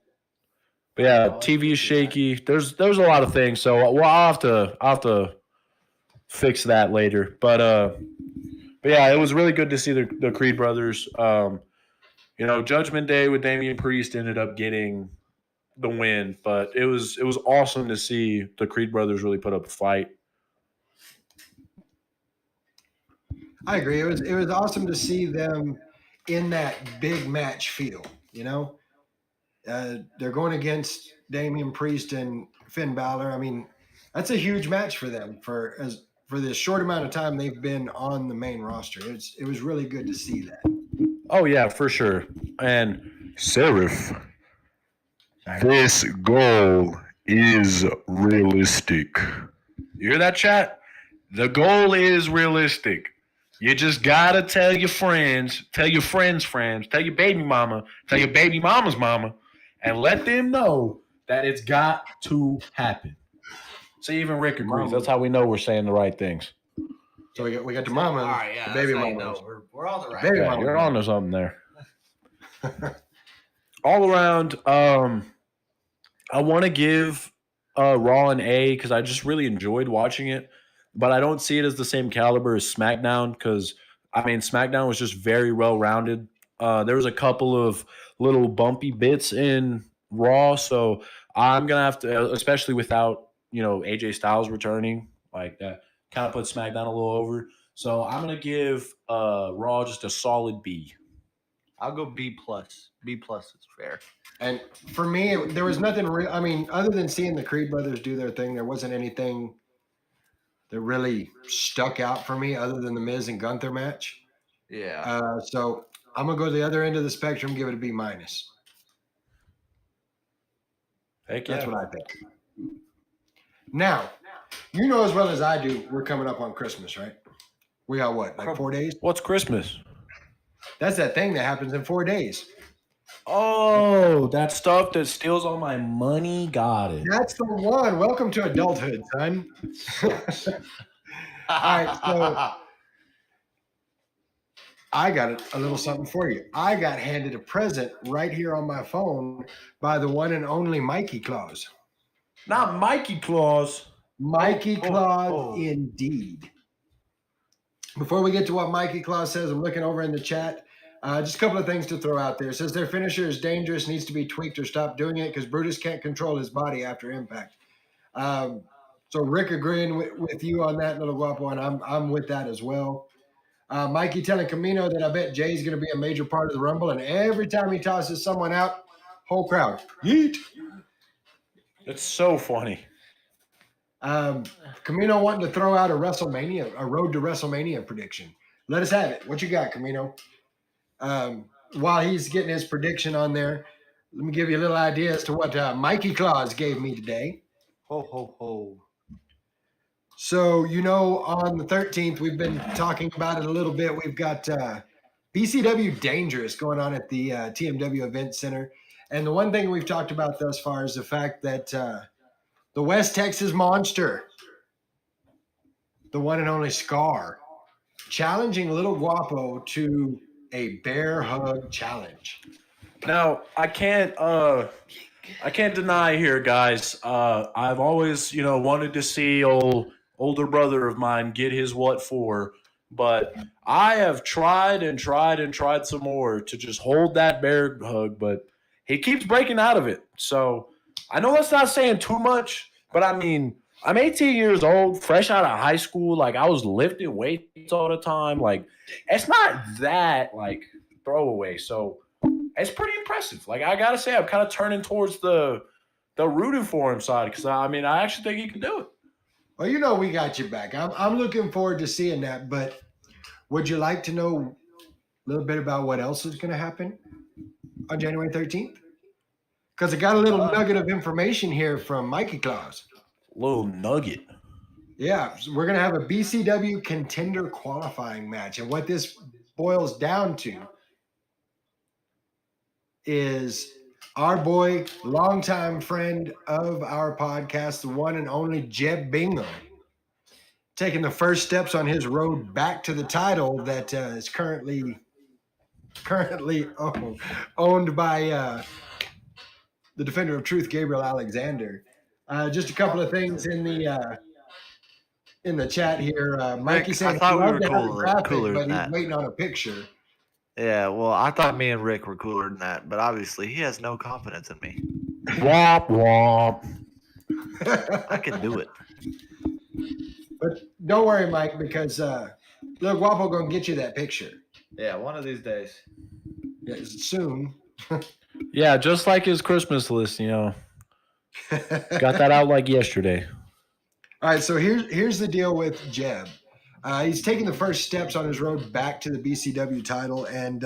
But yeah, Oh, I TV is see that. shaky. There's a lot of things, so I'll have to fix that later. But yeah, it was really good to see the Creed brothers. You know, Judgment Day with Damian Priest ended up getting the win, but it was awesome to see the Creed brothers really put up a fight. I agree. It was awesome to see them in that big match feel. You know, they're going against Damian Priest and Finn Balor. I mean, that's a huge match for them for the short amount of time they've been on the main roster. It was really good to see that. Oh yeah, for sure. And Seraph, this goal is realistic. You hear that, chat? The goal is realistic. You just gotta tell your friends, tell your friends' friends, tell your baby mama, tell your baby mama's mama, and let them know that it's got to happen. See, even Rick agrees. That's how we know we're saying the right things. So we got the mama, All right, yeah, the baby that's how you mama. know. We're on the right. Baby Yeah, mama. you're on to something there. All around, I want to give Raw an A because I just really enjoyed watching it, but I don't see it as the same caliber as SmackDown because I mean SmackDown was just very well rounded. There was a couple of little bumpy bits in Raw, so I'm gonna have to, especially without AJ Styles returning, like that kind of put SmackDown a little over. So I'm gonna give Raw just a solid B. I'll go B plus. B plus is fair. And for me, there was nothing real. I mean, other than seeing the Creed brothers do their thing, there wasn't anything that really stuck out for me other than the Miz and Gunther match. Yeah. So I'm gonna go to the other end of the spectrum, give it a B minus. Heck That's yeah. what I think. Now, you know as well as I do, we're coming up on Christmas, right? We got what, like 4 days? What's Christmas? That's that thing that happens in 4 days. Oh, that stuff that steals all my money. Got it. That's the one. Welcome to adulthood, son. All right, so I got a little something for you. I got handed a present right here on my phone by the one and only Mikey Claus. Not Mikey Claus. Mikey Claus, oh. indeed. Before we get to what Mikey Claus says, I'm looking over in the chat. Just a couple of things to throw out there. It says their finisher is dangerous, needs to be tweaked or stop doing it because Brutus can't control his body after impact. So Rick agreeing with you on that, little guapo, and I'm with that as well. Mikey telling Camino that I bet Jay's going to be a major part of the Rumble, and every time he tosses someone out, whole crowd, yeet. It's so funny. Camino wanting to throw out a road to WrestleMania prediction. Let us have it. What you got, Camino? While he's getting his prediction on there, let me give you a little idea as to what Mikey Claus gave me today. Ho, ho, ho. So, on the 13th, we've been talking about it a little bit. We've got BCW Dangerous going on at the TMW Event Center. And the one thing we've talked about thus far is the fact that the West Texas Monster, the one and only Scar, challenging Little Guapo to a bear hug challenge. Now, I can't deny here, guys. I've always, wanted to see older brother of mine get his what for, but I have tried and tried and tried some more to just hold that bear hug, but he keeps breaking out of it. So I know that's not saying too much, but I mean, I'm 18 years old, fresh out of high school. Like, I was lifting weights all the time. Like, it's not that, like, throwaway. So it's pretty impressive. Like, I got to say, I'm kind of turning towards the rooting for him side because, I mean, I actually think he can do it. Well, we got you back. I'm looking forward to seeing that, but would you like to know a little bit about what else is going to happen on January 13th? Because I got a little nugget of information here from Mikey Claus. Little nugget. Yeah, so we're going to have a BCW contender qualifying match. And what this boils down to is our boy, longtime friend of our podcast, the one and only Jeb Bingham, taking the first steps on his road back to the title that is currently owned by the Defender of Truth, Gabriel Alexander. Just a couple of things in the chat here. Mikey Rick, said I thought he'd we love were to have a graphic, cooler but than he's that. waiting on a picture. Yeah, well, I thought me and Rick were cooler than that, but obviously he has no confidence in me. Womp womp. I can do it. But don't worry, Mike, because Lil Guapo gonna get you that picture Yeah, one of these days. soon. Yeah, just like his Christmas list, you know. Got that out like yesterday. All right, so here's the deal with Jeb. He's taking the first steps on his road back to the BCW title, and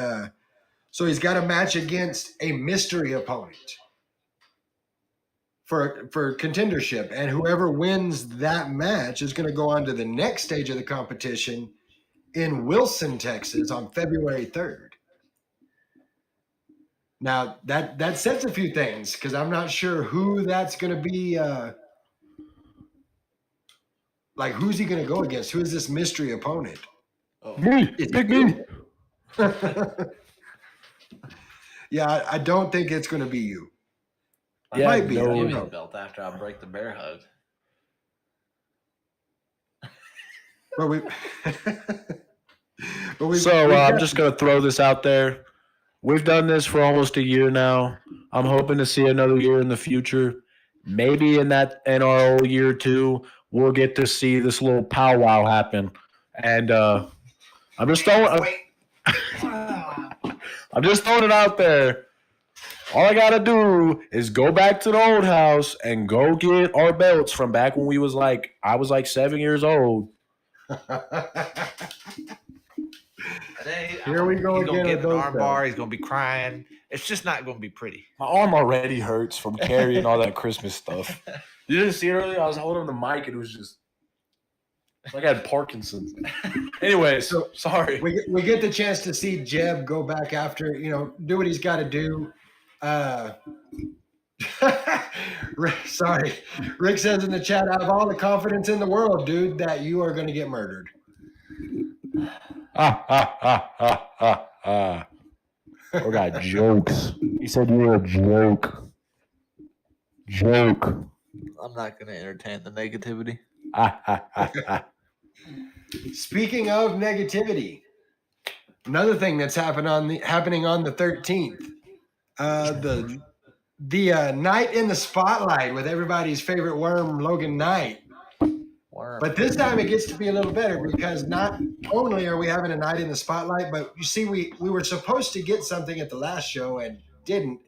so he's got a match against a mystery opponent for contendership, and whoever wins that match is going to go on to the next stage of the competition in Wilson, Texas, on February 3rd. Now that sets a few things because I'm not sure who that's going to be. Like, who's he going to go against? Who is this mystery opponent? Me, pick me. Yeah, I don't think it's going to be you. Yeah, might be. no. I don't Give me know. the belt after I break the bear hug. But we. So we've I'm got- just going to throw this out there. We've done this for almost a year now. I'm hoping to see another year in the future. Maybe in our old year or two, we'll get to see this little powwow happen. And I'm just throwing it out there. All I gotta do is go back to the old house and go get our belts from back when I was like 7 years old. Here we go He's again gonna get with an those arm belts. bar. He's gonna be crying. It's just not gonna be pretty. My arm already hurts from carrying all that Christmas stuff. You didn't see earlier? I was holding the mic and it was just like I had Parkinson's. Anyway, so sorry. we get the chance to see Jeb go back after, do what he's got to do. Sorry. Rick says in the chat, I have all the confidence in the world, dude, that you are going to get murdered. Or got jokes. He said you were a joke. Joke. I'm not gonna entertain the negativity. Speaking of negativity, another thing that's happening on the 13th, the night in the spotlight with everybody's favorite worm, Logan Knight. Worm. But this time it gets to be a little better because not only are we having a night in the spotlight, but you see, we were supposed to get something at the last show and didn't.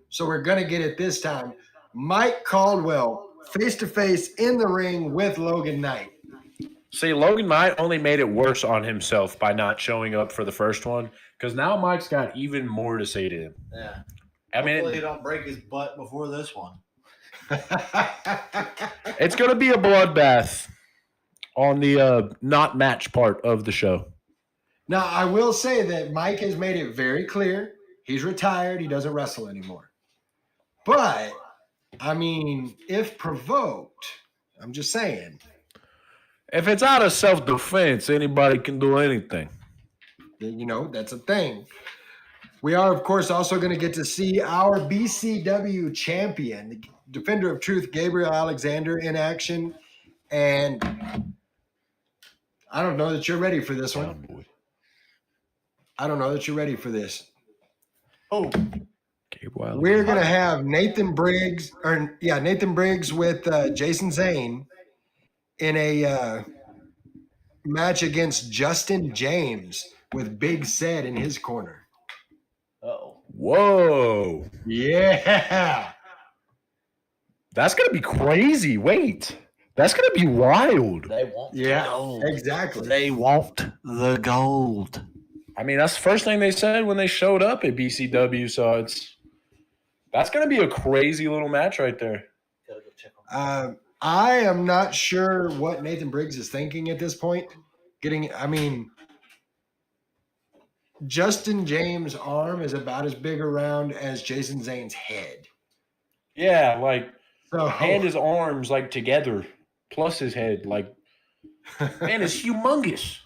So we're going to get it this time. Mike Caldwell face-to-face in the ring with Logan Knight. See, Logan Knight only made it worse on himself by not showing up for the first one because now Mike's got even more to say to him. Yeah. I mean, Hopefully he don't break his butt before this one. it's going to be a bloodbath on the not match part of the show. Now, I will say that Mike has made it very clear he's retired. He doesn't wrestle anymore. But, I mean, if provoked, I'm just saying. If it's out of self-defense, anybody can do anything. That's a thing. We are, of course, also going to get to see our BCW champion, the Defender of Truth, Gabriel Alexander, in action. And I don't know that you're ready for this one. I don't know that you're ready for this. Oh, We're going to have Nathan Briggs with Jason Zane in a match against Justin James with Big Ced in his corner. Whoa. Yeah. That's going to be crazy. Wait. That's going to be wild. they want Yeah, the gold. exactly. They want the gold. I mean, that's the first thing they said when they showed up at BCW, so That's going to be a crazy little match right there. Gotta go check on I am not sure what Nathan Briggs is thinking at this point. Justin James' arm is about as big around as Jason Zane's head. Yeah, like, So, and his arms, like, together, plus his head. Like, man, it's humongous.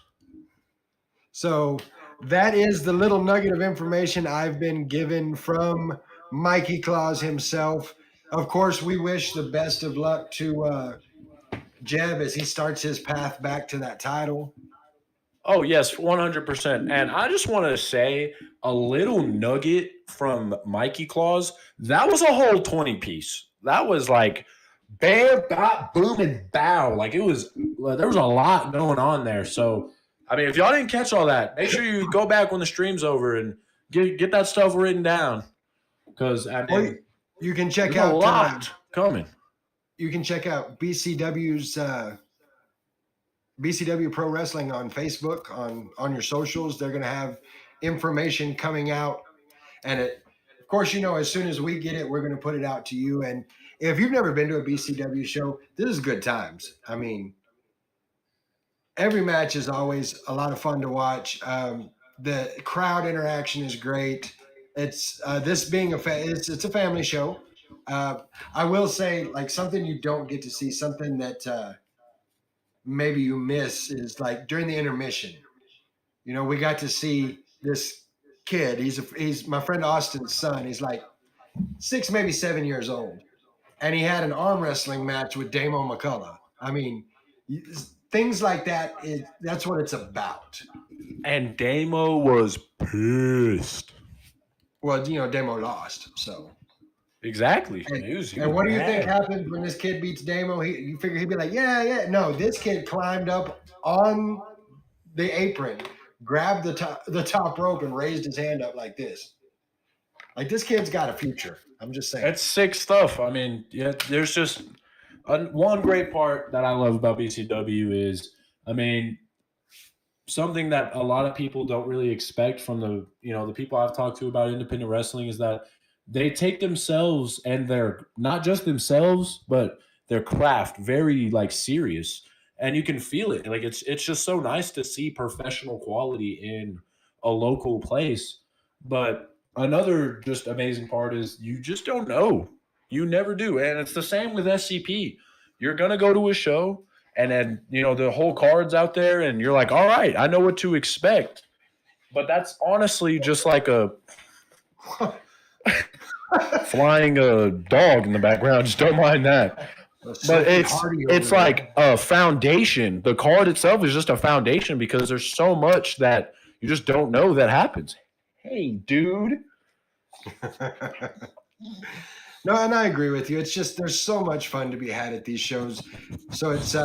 So that is the little nugget of information I've been given from Mikey Claus himself. Of course, we wish the best of luck to Jeb as he starts his path back to that title. Oh, yes, 100%. And I just want to say a little nugget from Mikey Claus. That was a whole 20 piece. That was like bam, bop, boom, and bow. Like there was a lot going on there. So, I mean, if y'all didn't catch all that, make sure you go back when the stream's over and get that stuff written down. Because, I mean, You can check there's a out lot coming. you can check out BCW's BCW Pro Wrestling on Facebook, on your socials. They're going to have information coming out. And of course, as soon as we get it, we're going to put it out to you. And if you've never been to a BCW show, this is good times. I mean, every match is always a lot of fun to watch. The crowd interaction is great. It's this being it's a family show. I will say, like, something you don't get to see, something that maybe you miss is like during the intermission. We got to see this kid. He's my friend Austin's son. He's like 6, maybe 7 years old, and he had an arm wrestling match with Damo McCullough. I mean, things like that. That's what it's about. And Damo was pissed. Well, Damo lost, so. Exactly. And what do you think happens when this kid beats Damo? You figure he'd be like, yeah. No, this kid climbed up on the apron, grabbed the top rope, and raised his hand up like this. Like, this kid's got a future. I'm just saying. That's sick stuff. I mean, yeah, there's just one great part that I love about BCW is, I mean, something that a lot of people don't really expect from the people I've talked to about independent wrestling is that they take themselves and their, not just themselves, but their craft very like serious, and you can feel it. Like it's just so nice to see professional quality in a local place. But another just amazing part is you just don't know. You never do. And it's the same with SCP. You're going to go to a show and then, the whole card's out there and you're like, all right, I know what to expect. But that's honestly just like a flying a dog in the background. Just don't mind that. But it's like a foundation. The card itself is just a foundation because there's so much that you just don't know that happens. Hey, dude. No, and I agree with you. It's just there's so much fun to be had at these shows. So it's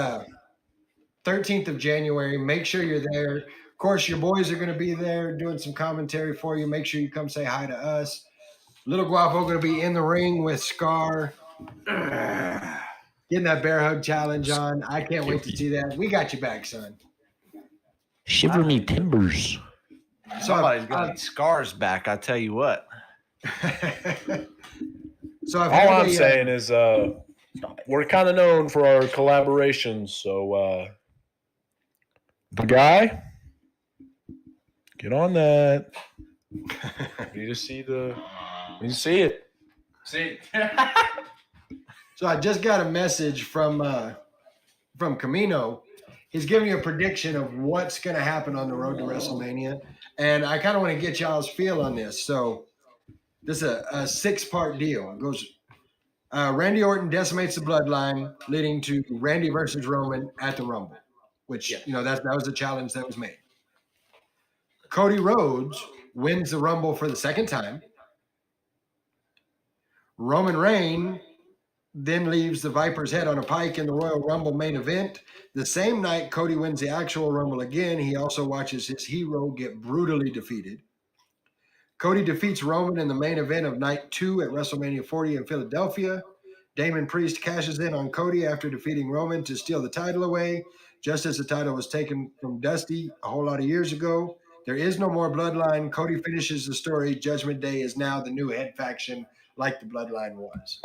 13th of January. Make sure you're there. Of course, your boys are going to be there doing some commentary for you. Make sure you come say hi to us. Little Guapo going to be in the ring with Scar. Getting that bear hug challenge on. I can't wait to see that. We got you back, son. Shiver me timbers. Somebody's got Scars back, I tell you what. So all I'm saying is we're kind of known for our collaborations. So the guy, get on that. You just see it. See. So I just got a message from Camino. He's giving you a prediction of what's going to happen on the road to WrestleMania, and I kind of want to get y'all's feel on this. So this is a 6-part deal. It goes, Randy Orton decimates the bloodline, leading to Randy versus Roman at the Rumble, which that was the challenge that was made. Cody Rhodes wins the Rumble for the second time. Roman Reigns then leaves the Viper's head on a pike in the Royal Rumble main event. The same night Cody wins the actual Rumble again, he also watches his hero get brutally defeated. Cody defeats Roman in the main event of night 2 at WrestleMania 40 in Philadelphia. Damon Priest cashes in on Cody after defeating Roman to steal the title away, just as the title was taken from Dusty a whole lot of years ago. There is no more bloodline. Cody finishes the story. Judgment Day is now the new head faction like the bloodline was.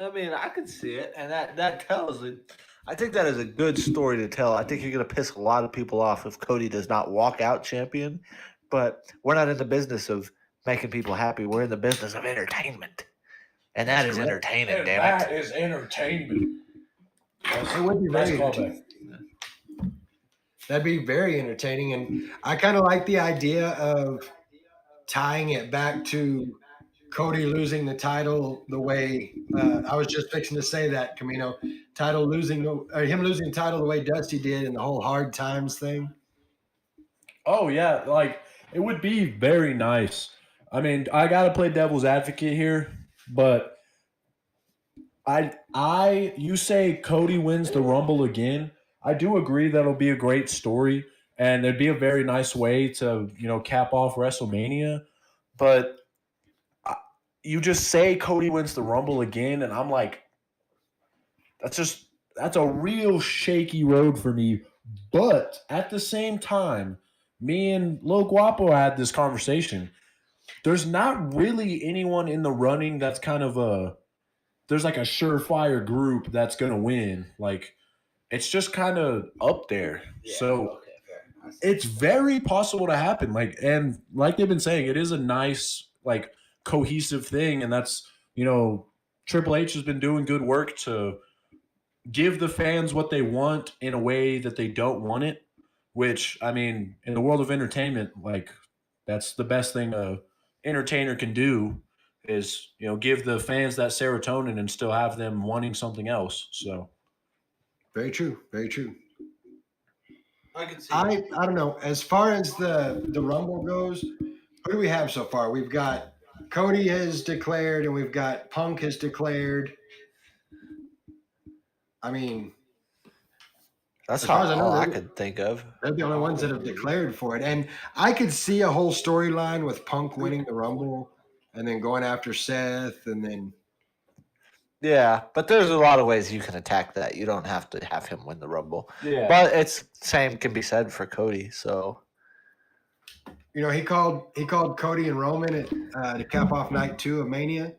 I mean, I could see it, and that tells it. I think that is a good story to tell. I think you're going to piss a lot of people off if Cody does not walk out champion, but we're not in the business of making people happy. We're in the business of entertainment, and that is entertaining. And Damn that it! is entertainment. It would be Nice very callback. entertaining. That'd be very entertaining, and I kind of like the idea of tying it back to Cody losing the title the way I was just fixing to say that Camino him losing the title the way Dusty did, and the whole hard times thing. Oh yeah, like it would be very nice. I mean, I gotta play devil's advocate here, but you say Cody wins the Rumble again. I do agree that'll be a great story, and it'd be a very nice way to cap off WrestleMania. But you just say Cody wins the Rumble again, and I'm like, that's a real shaky road for me. But at the same time, me and Lil Guapo had this conversation. There's not really anyone in the running that's kind of there's like a surefire group that's gonna win. Like it's just kind of up there. So it's very possible to happen. And like they've been saying, it is a nice, like, cohesive thing, and that's Triple H has been doing good work to give the fans what they want in a way that they don't want it. Which, I mean, in the world of entertainment, like that's the best thing a entertainer can do is give the fans that serotonin and still have them wanting something else. So Very true. Very true. I can see. I don't know. As far as the Rumble goes, who do we have so far? We've got Cody has declared, and we've got Punk has declared. I mean, That's as far as I know, all I they're- could think of. they're the only ones that have declared for it. And I could see a whole storyline with Punk winning the Rumble and then going after Seth, and then Yeah, but there's a lot of ways you can attack that. You don't have to have him win the Rumble. yeah, But it's same can be said for Cody. So he called Cody and Roman to cap off night 2 of Mania.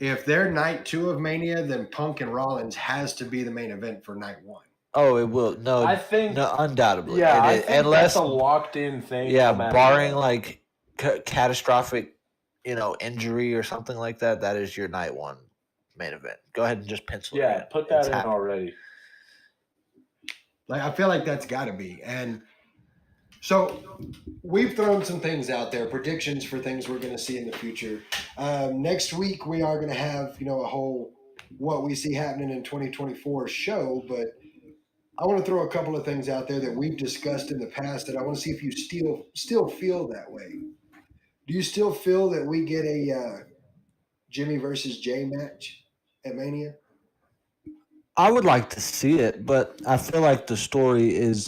If they're night 2 of Mania, then Punk and Rollins has to be the main event for night 1. it will no, I think no undoubtedly. yeah, I It is. think Unless that's a locked in thing. yeah, no matter barring what. like catastrophic, injury or something like that. That is your night 1 main event. Go ahead and just pencil it in. Put that It's in happening. already. Like I feel like that's got to be. And so we've thrown some things out there, predictions for things we're going to see in the future. Next week we are going to have a whole what we see happening in 2024 show, but I want to throw a couple of things out there that we've discussed in the past that I want to see if you still feel that way. Do you still feel that we get a Jimmy versus Jay match at Mania? I would like to see it, but I feel like the story is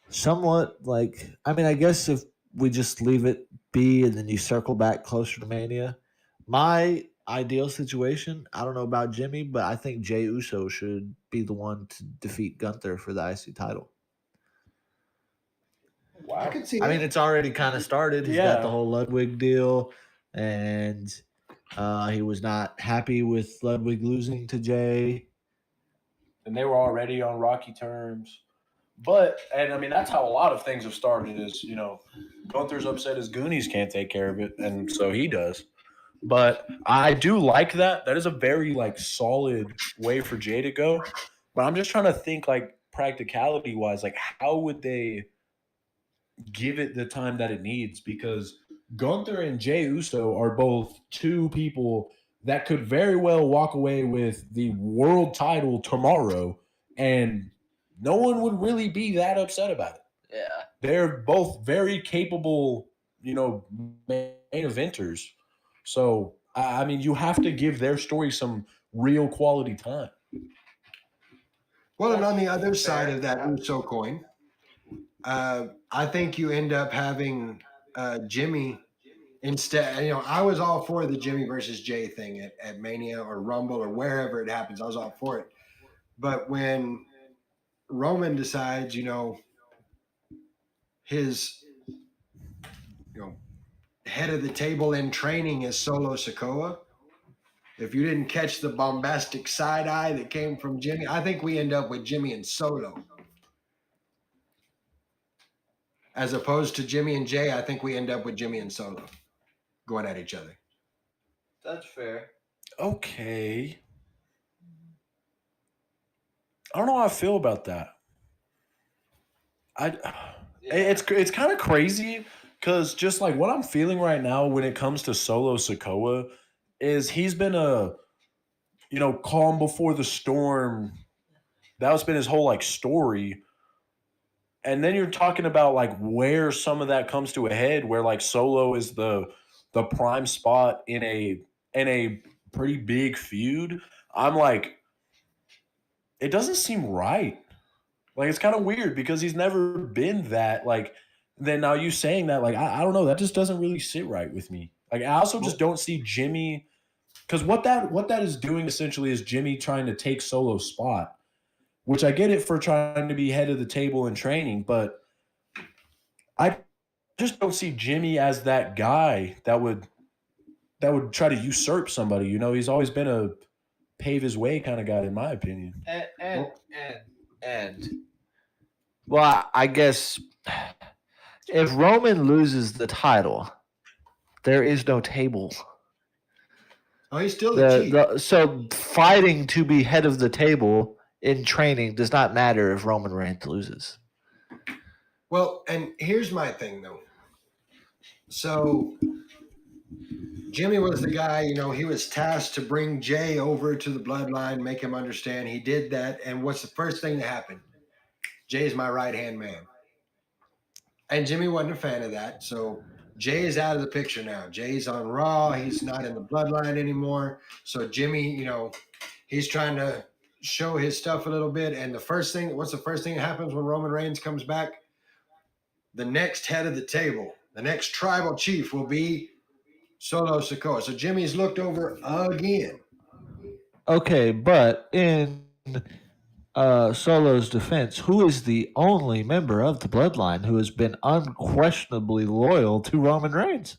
somewhat like, I mean, I guess if we just leave it be and then you circle back closer to Mania, my ideal situation, I don't know about Jimmy, but I think Jey Uso should be the one to defeat Gunther for the IC title. I could see I that. mean, it's already kind of started. He's got the Yeah. whole Ludwig deal, and he was not happy with Ludwig losing to Jay. And they were already on rocky terms. And I mean, that's how a lot of things have started is, Gunther's upset his Goonies can't take care of it, and so he does. But I do like that. That is a very, solid way for Jay to go. But I'm just trying to think, practicality-wise, how would they give it the time that it needs? Because Gunther and Jey Uso are both two people that could very well walk away with the world title tomorrow, and no one would really be that upset about it. Yeah. They're both very capable, main eventers. So, I mean, you have to give their story some real quality time. Well, and on the other side of that Uso coin, I think you end up having Jimmy instead. I was all for the Jimmy versus Jay thing at Mania or Rumble or wherever it happens. I was all for it. But when Roman decides, his head of the table in training is Solo Sikoa. If you didn't catch the bombastic side eye that came from Jimmy, I think we end up with Jimmy and Solo. As opposed to Jimmy and Jay, I think we end up with Jimmy and Solo going at each other. That's fair. Okay. I don't know how I feel about that. It's kind of crazy because just like what I'm feeling right now when it comes to Solo Sikoa is he's been calm before the storm. That's been his whole like story. And then you're talking about like where some of that comes to a head, where like Solo is the prime spot in a pretty big feud. I'm like, it doesn't seem right. Like it's kind of weird because he's never been that. Like then now you saying that, like I don't know, that just doesn't really sit right with me. Like I also just don't see Jimmy, because what that is doing essentially is Jimmy trying to take Solo's spot, which I get it for trying to be head of the table in training, but I just don't see Jimmy as that guy that would try to usurp somebody. He's always been a pave his way kind of guy, in my opinion. And well, I guess if Roman loses the title, there is no table. Oh, he's still the chief. So fighting to be head of the table in training does not matter if Roman Reigns loses. Well, and here's my thing though. So Jimmy was the guy, he was tasked to bring Jay over to the bloodline, make him understand. He did that. And what's the first thing that happened? Jay's my right-hand man. And Jimmy wasn't a fan of that. So Jay is out of the picture now. Jay's on Raw. He's not in the bloodline anymore. So Jimmy, he's trying to show his stuff a little bit. And what's the first thing that happens when Roman Reigns comes back? The next head of the table, the next tribal chief will be Solo Sikoa. So Jimmy's looked over again. Okay, but in Solo's defense, who is the only member of the bloodline who has been unquestionably loyal to Roman Reigns?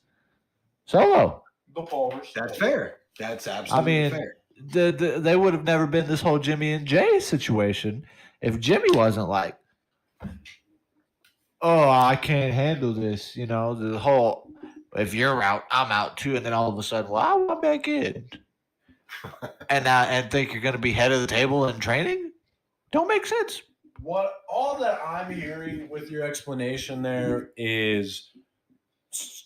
Solo. The Paulers. That's fair. That's absolutely fair. They would have never been this whole Jimmy and Jay situation if Jimmy wasn't like, oh, I can't handle this. The whole, if you're out, I'm out too. And then all of a sudden, well, I want back in. and think you're going to be head of the table in training? Don't make sense. All that I'm hearing with your explanation there is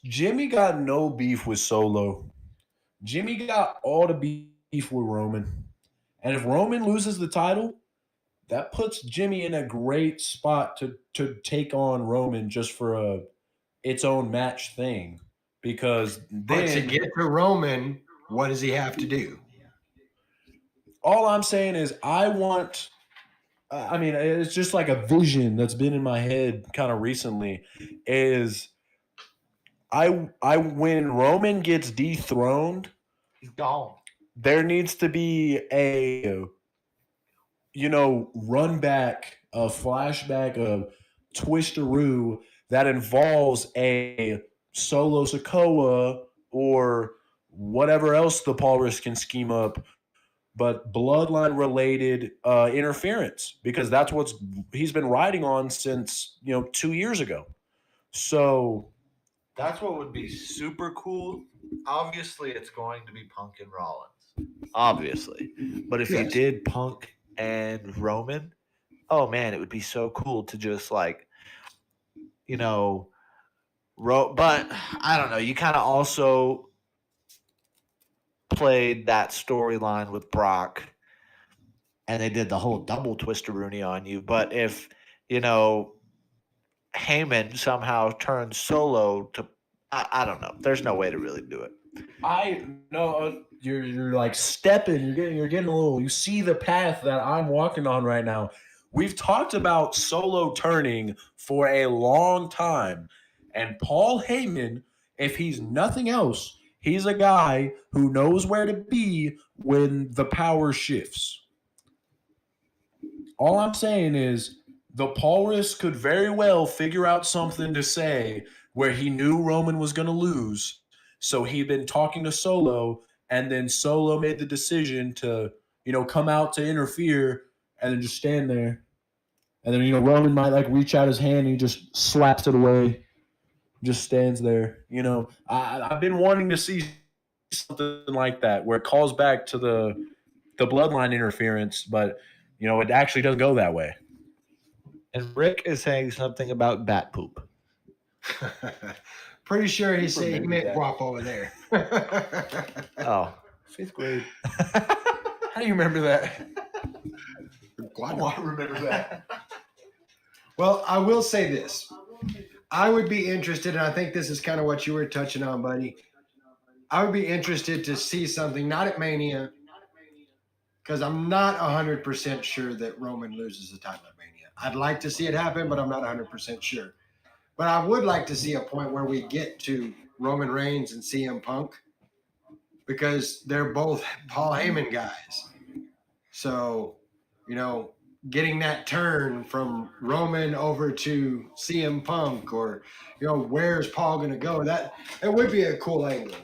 Jimmy got no beef with Solo. Jimmy got all the beef with Roman. And if Roman loses the title, that puts Jimmy in a great spot to take on Roman just for its own match thing. Because but to get to Roman, what does he have to do? All I'm saying is it's just like a vision that's been in my head kind of recently is when Roman gets dethroned, he's gone. There needs to be a run back, a flashback, a twisteroo that involves a Solo Sikoa or whatever else the Paulers can scheme up, but bloodline related interference, because that's what he's been riding on since 2 years ago. So that's what would be super cool. Obviously, it's going to be Punk and Rollins. Obviously, but if you did Punk and Roman, oh man, it would be so cool to just like, but I don't know. You kind of also played that storyline with Brock, and they did the whole double twister-rooney on you. But if Heyman somehow turns Solo to, I don't know. There's no way to really do it. I know you're like stepping. You're getting a little. You see the path that I'm walking on right now. We've talked about Solo turning for a long time, and Paul Heyman, if he's nothing else, he's a guy who knows where to be when the power shifts. All I'm saying is the Paulus could very well figure out something to say where he knew Roman was going to lose. So he'd been talking to Solo, and then Solo made the decision to, come out to interfere and then just stand there. And then, Roman might like reach out his hand and he just slaps it away, just stands there. I've been wanting to see something like that where it calls back to the bloodline interference, but, it actually doesn't go that way. And Rick is saying something about bat poop. Pretty sure he said he meant guap over there. Oh. 5th grade. How do you remember that? Guap. I remember that. Well, I will say this. I would be interested, and I think this is kind of what you were touching on, buddy. I would be interested to see something, not at Mania, because I'm not 100% sure that Roman loses the title at Mania. I'd like to see it happen, but I'm not 100% sure. But I would like to see a point where we get to Roman Reigns and CM Punk, because they're both Paul Heyman guys. So, getting that turn from Roman over to CM Punk, or, where's Paul going to go? That would be a cool angle.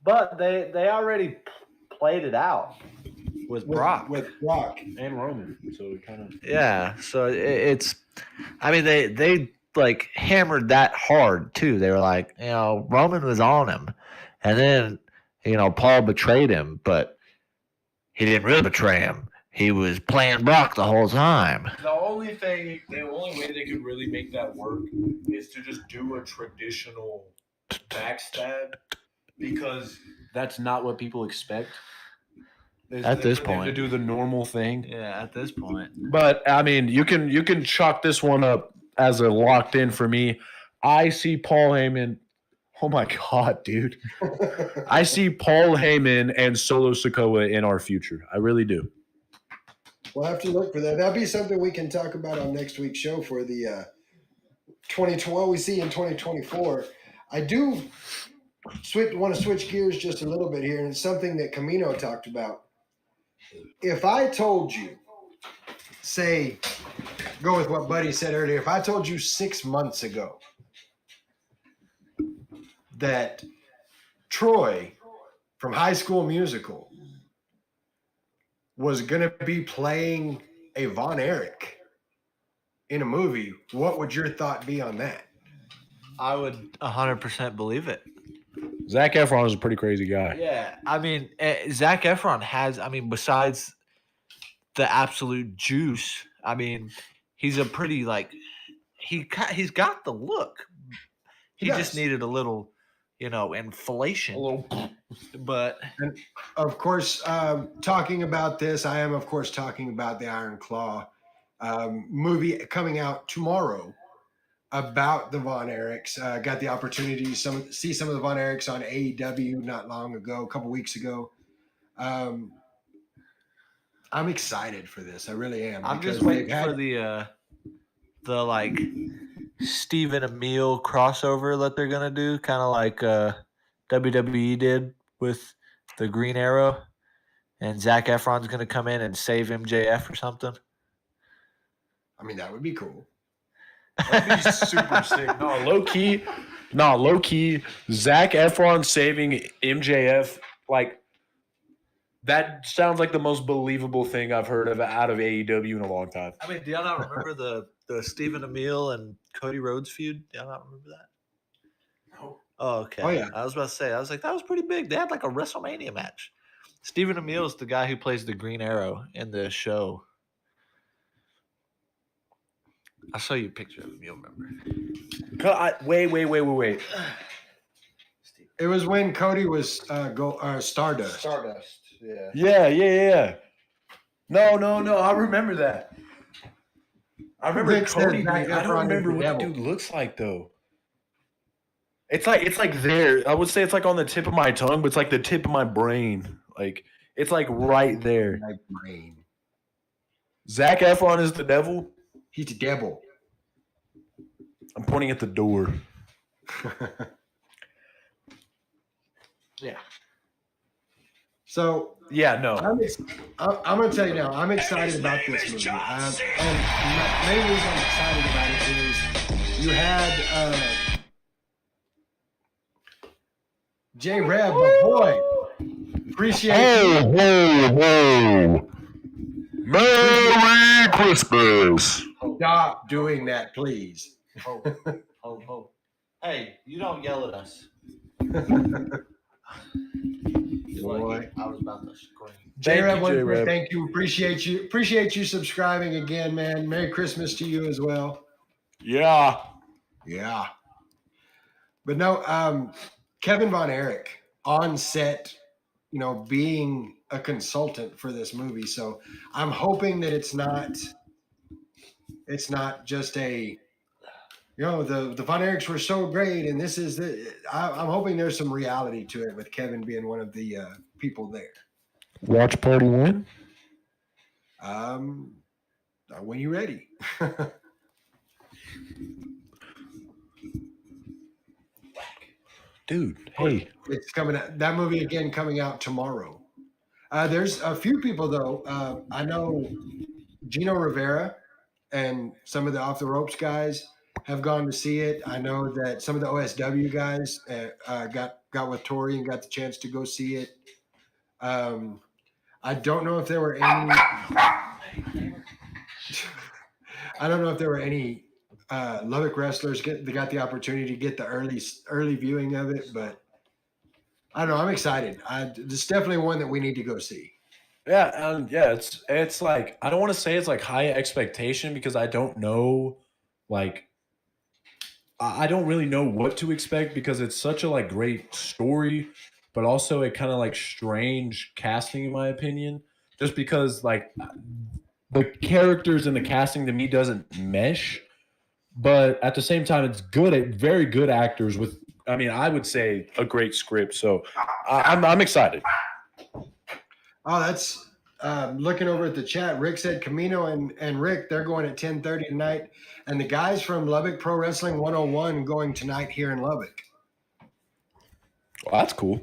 But they already played it out with Brock. With Brock. And Roman. So it kind of. Yeah, so it's. I mean, they like hammered that hard too. They were like, Roman was on him, and then Paul betrayed him, but he didn't really betray him. He was playing Brock the whole time. The only way they could really make that work is to just do a traditional backstab, because that's not what people expect. At this For them point. to do the normal thing. Yeah, at this point. But I mean, you can chalk this one up as a locked in for me. I see Paul Heyman. Oh my God, dude! I see Paul Heyman and Solo Sikoa in our future. I really do. We'll have to look for that. That'll be something we can talk about on next week's show for the 2012 we see in 2024. I do want to switch gears just a little bit here, and it's something that Camino talked about. If I told you, say, go with what Buddy said earlier, if I told you 6 months ago that Troy from High School Musical was going to be playing a Von Erich in a movie, what would your thought be on that? I would 100% believe it. Zac Efron is a pretty crazy guy. Yeah, I mean, Zac Efron has. I mean, besides the absolute juice, I mean, he's a pretty he's got the look. He Yes. just needed a little, inflation. But And of course, talking about this, I am, of course, talking about the Iron Claw movie coming out tomorrow about the Von Erichs. Got the opportunity to see some of the Von Erichs on AEW not long ago, a couple weeks ago. I'm excited for this. I really am. I'm because just waiting they've had- for the like Stephen Amell crossover that they're gonna do, kind of like WWE did with the Green Arrow, and Zac Efron's gonna come in and save MJF or something. I mean, that would be cool. That'd be super sick. No, low key. Zac Efron saving MJF, like, that sounds like the most believable thing I've heard of out of AEW in a long time. I mean, do y'all not remember the Stephen Amell and Cody Rhodes feud? Do y'all not remember that? No. Oh, okay. Oh, yeah. I was about to say, I was like, that was pretty big. They had like a WrestleMania match. Stephen Amell is the guy who plays the Green Arrow in the show. I'll show you a picture of him. You'll remember. Wait. It was when Cody was Stardust. Stardust. Yeah. Yeah. No. I remember that. I remember Rick said Cody. Zac I don't Efron is remember the what devil. the dude looks like though. It's like there. I would say it's like on the tip of my tongue, but it's like the tip of my brain. Like it's like right there. My brain. Zac Efron is the devil. He's the devil. I'm pointing at the door. Yeah. So Yeah, no. I'm going to tell you now, I'm excited about this movie. And the main reason I'm excited about it is you had J Reb, my boy. Appreciate you. Ho! Merry Christmas! Stop doing that, please. Ho, ho, ho. Hey, you don't yell at us. Boy. I was about to scream. J Reb, you, J-Reb. thank you. Appreciate you. Appreciate you subscribing again, man. Merry Christmas to you as well. Yeah. Yeah. But no, Kevin Von Erich on set, you know, being a consultant for this movie. So I'm hoping that it's not just a, you know, the Von Erichs were so great and this is I'm hoping there's some reality to it with Kevin being one of the people there. Watch party win? When you ready. Dude, hey. It's coming out. That movie again coming out tomorrow. There's a few people though. I know Gino Rivera and some of the Off the Ropes guys have gone to see it. I know that some of the OSW guys got with Tori and got the chance to go see it. I don't know if there were any. I don't know if there were any Lubbock wrestlers that got the opportunity to get the early viewing of it, but I don't know. I'm excited. It's definitely one that we need to go see. Yeah, and yeah, it's like I don't want to say it's like high expectation because I don't know, like I don't really know what to expect because it's such a like great story, but also a kind of like strange casting in my opinion. Just because like the characters and the casting to me doesn't mesh, but at the same time it's very good actors with. I mean, I would say a great script. So I'm excited. Oh, that's looking over at the chat. Rick said Camino and Rick, they're going at 10:30 tonight. And the guys from Lubbock Pro Wrestling 101 going tonight here in Lubbock. Well, that's cool.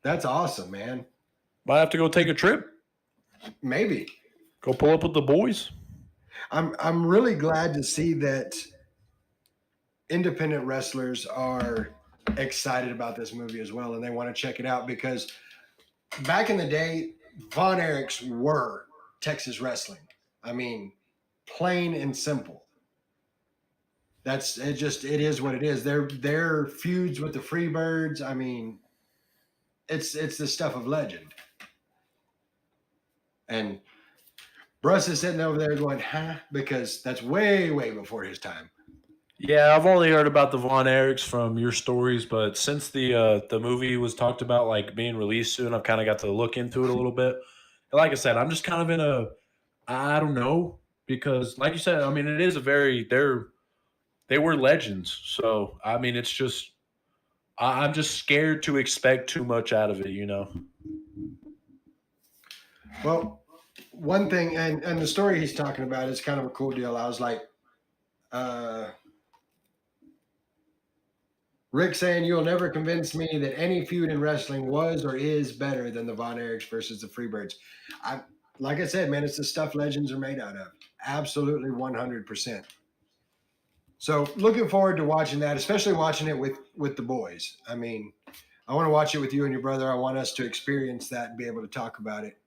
That's awesome, man. Might have to go take a trip. Maybe. Go pull up with the boys. I'm really glad to see that independent wrestlers are excited about this movie as well and they want to check it out because back in the day, Von Erichs were Texas wrestling. I mean, plain and simple. It is what it is. Their feuds with the Freebirds, I mean, it's the stuff of legend. And Bruss is sitting over there going, huh? Because that's way, way before his time. Yeah, I've only heard about the Von Erichs from your stories, but since the movie was talked about like being released soon, I've kind of got to look into it a little bit. And like I said, I'm just kind of in I don't know, because like you said, I mean, it is they were legends. So I mean, it's just I'm just scared to expect too much out of it, you know. Well, one thing, and the story he's talking about is kind of a cool deal. I was like, Rick saying, you'll never convince me that any feud in wrestling was or is better than the Von Erichs versus the Freebirds. Like I said, man, it's the stuff legends are made out of. Absolutely 100%. So looking forward to watching that, especially watching it with the boys. I mean, I want to watch it with you and your brother. I want us to experience that and be able to talk about it.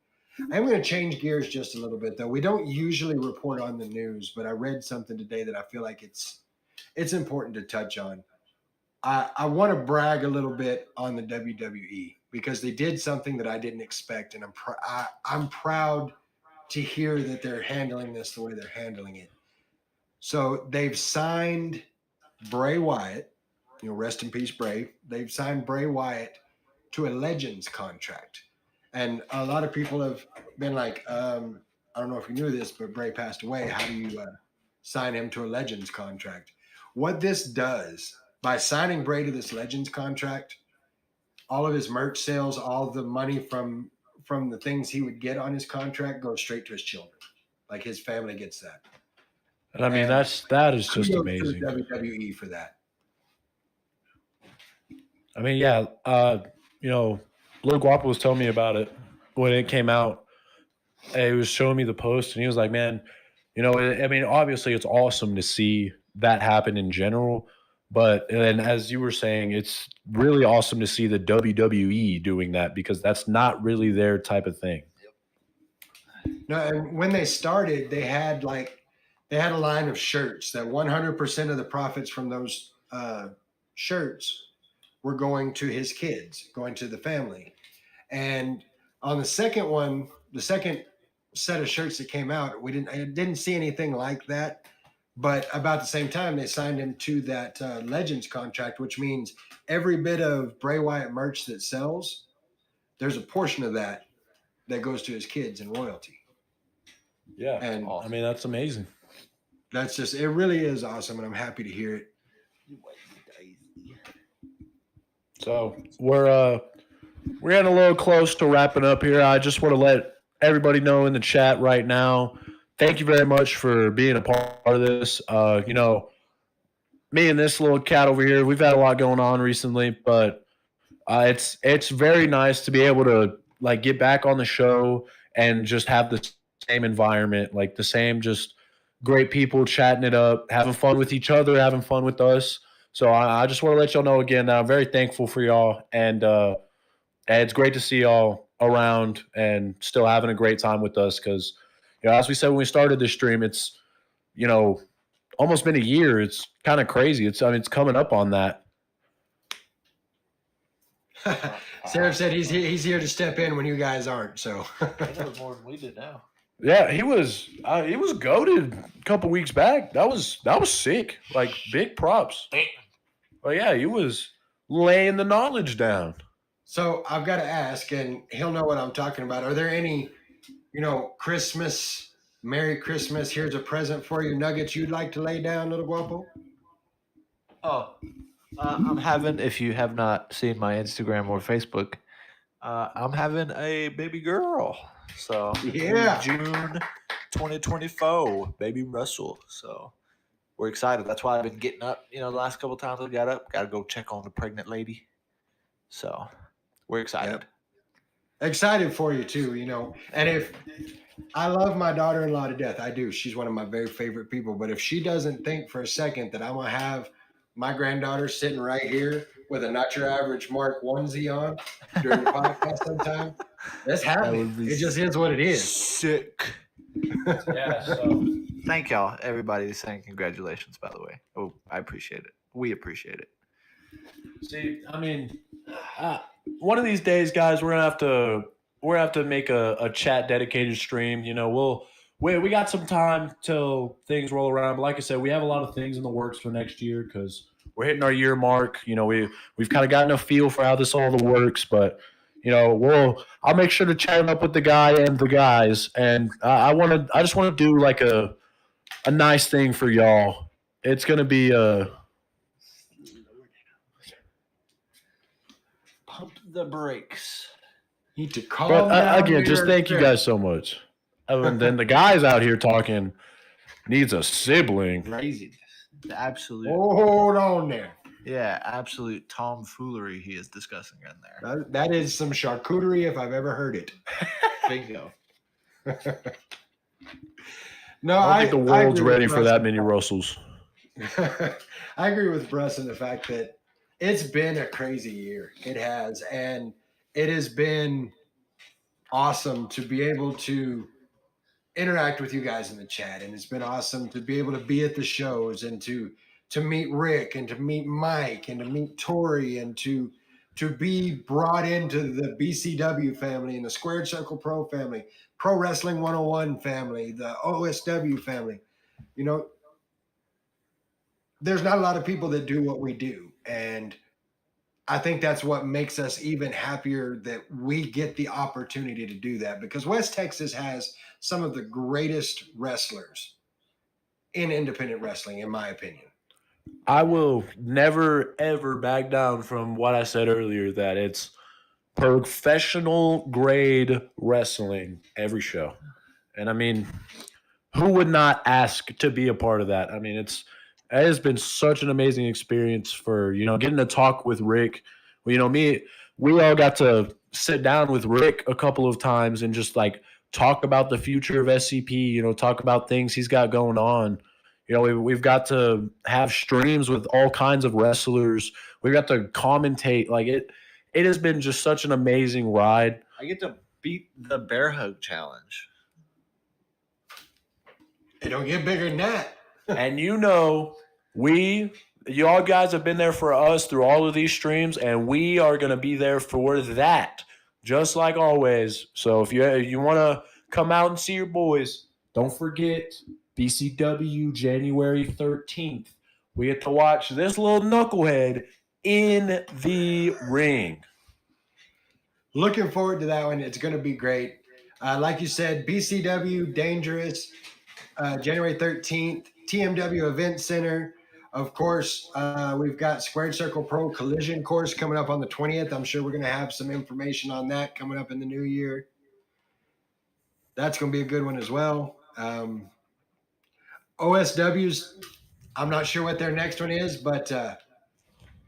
I'm going to change gears just a little bit, though. We don't usually report on the news, but I read something today that I feel like it's important to touch on. I want to brag a little bit on the WWE because they did something that I didn't expect, and I'm proud to hear that they're handling this the way they're handling it. So they've signed Bray Wyatt, rest in peace, Bray. They've signed Bray Wyatt to a Legends contract. And a lot of people have been like, I don't know if you knew this, but Bray passed away. How do you sign him to a Legends contract? What this does, by signing Bray to this Legends contract, all of his merch sales, all the money from the things he would get on his contract goes straight to his children. Like his family gets that. And I mean, that is just amazing. WWE for that. I mean, yeah, Lil Guapo was telling me about it when it came out. He was showing me the post, and he was like, man, I mean, obviously it's awesome to see that happen in general, But and as you were saying, it's really awesome to see the WWE doing that because that's not really their type of thing. No, and when they started, they had a line of shirts that 100% of the profits from those shirts were going to his kids, going to the family. And on the second one, the second set of shirts that came out, I didn't see anything like that. But about the same time, they signed him to that Legends contract, which means every bit of Bray Wyatt merch that sells, there's a portion of that goes to his kids in royalty. Yeah. And I mean, that's amazing. that's just, it really is awesome. And I'm happy to hear it. So we're getting a little close to wrapping up here. I just want to let everybody know in the chat right now. Thank you very much for being a part of this. You know, me and this little cat over here, we've had a lot going on recently, but it's very nice to be able to like get back on the show and just have the same environment, like the same just great people chatting it up, having fun with each other, having fun with us. So I just want to let y'all know again that I'm very thankful for y'all, and it's great to see y'all around and still having a great time with us because, you know, as we said when we started this stream, it's, you know, almost been a year. It's kind of crazy. It's coming up on that. Sarah said he's here to step in when you guys aren't. So He knows more than we did now. Yeah, he was goated a couple weeks back. That was sick. Like big props. But yeah, he was laying the knowledge down. So I've got to ask, and he'll know what I'm talking about. Are there any, you know, Christmas, Merry Christmas, here's a present for you nuggets you'd like to lay down, little guapo? Oh, I'm having, if you have not seen my Instagram or Facebook, I'm having a baby girl. So Yeah. June 2024, baby Russell. So we're excited. That's why I've been getting up. You know, the last couple times I got up, got to go check on the pregnant lady. So we're excited. Yep. Excited for you too, you know. And if I love my daughter-in-law to death, I do. She's one of my very favorite people. But if she doesn't think for a second that I'm gonna have my granddaughter sitting right here with a not your average Mark onesie on during the podcast sometime, that's happening. It just is what it is. Sick. Yeah, so Thank y'all, everybody saying congratulations, by the way. Oh, I appreciate it. We appreciate it. see, I mean, one of these days, guys, we're gonna have to make a chat dedicated stream. You know, we got some time till things roll around. But like I said, we have a lot of things in the works for next year because we're hitting our year mark. You know, we've kind of gotten a feel for how this all works, but you know, I'll make sure to chat up with the guy and the guys, and I just want to do like a nice thing for y'all. It's gonna be Pump the brakes. Need to calm But down again, just your thank you spirit. guys so much. And then the guys out here talking needs a sibling. Crazy. The absolute, Hold on there. yeah, absolute tomfoolery he is discussing in there. That is some charcuterie if I've ever heard it. Bingo. No, I don't think the I world's agree ready with for Russ. that many Russells. I agree with Russ in the fact that it's been a crazy year. It has. And it has been awesome to be able to interact with you guys in the chat. And it's been awesome to be able to be at the shows and to meet Rick and to meet Mike and to meet Tori and to be brought into the BCW family and the Squared Circle Pro family, Pro Wrestling 101 family, the OSW family. You know, there's not a lot of people that do what we do. And I think that's what makes us even happier that we get the opportunity to do that, because West Texas has some of the greatest wrestlers in independent wrestling, in my opinion. I will never, ever back down from what I said earlier, that it's professional grade wrestling every show. And I mean, who would not ask to be a part of that? I mean, it has been such an amazing experience for, you know, getting to talk with Rick. You know, we all got to sit down with Rick a couple of times and just like talk about the future of SCP, you know, talk about things he's got going on. You know, we've got to have streams with all kinds of wrestlers. We've got to commentate. Like it has been just such an amazing ride. I get to beat the bear hug challenge. It don't get bigger than that. And you know, you all guys have been there for us through all of these streams, and we are going to be there for that, just like always. So if you want to come out and see your boys, don't forget BCW January 13th. We get to watch this little knucklehead in the ring. Looking forward to that one. It's going to be great. Like you said, BCW Dangerous, January 13th, TMW Event Center. Of course, we've got Squared Circle Pro Collision course coming up on the 20th. I'm sure we're going to have some information on that coming up in the new year. That's going to be a good one as well. OSW's, I'm not sure what their next one is, but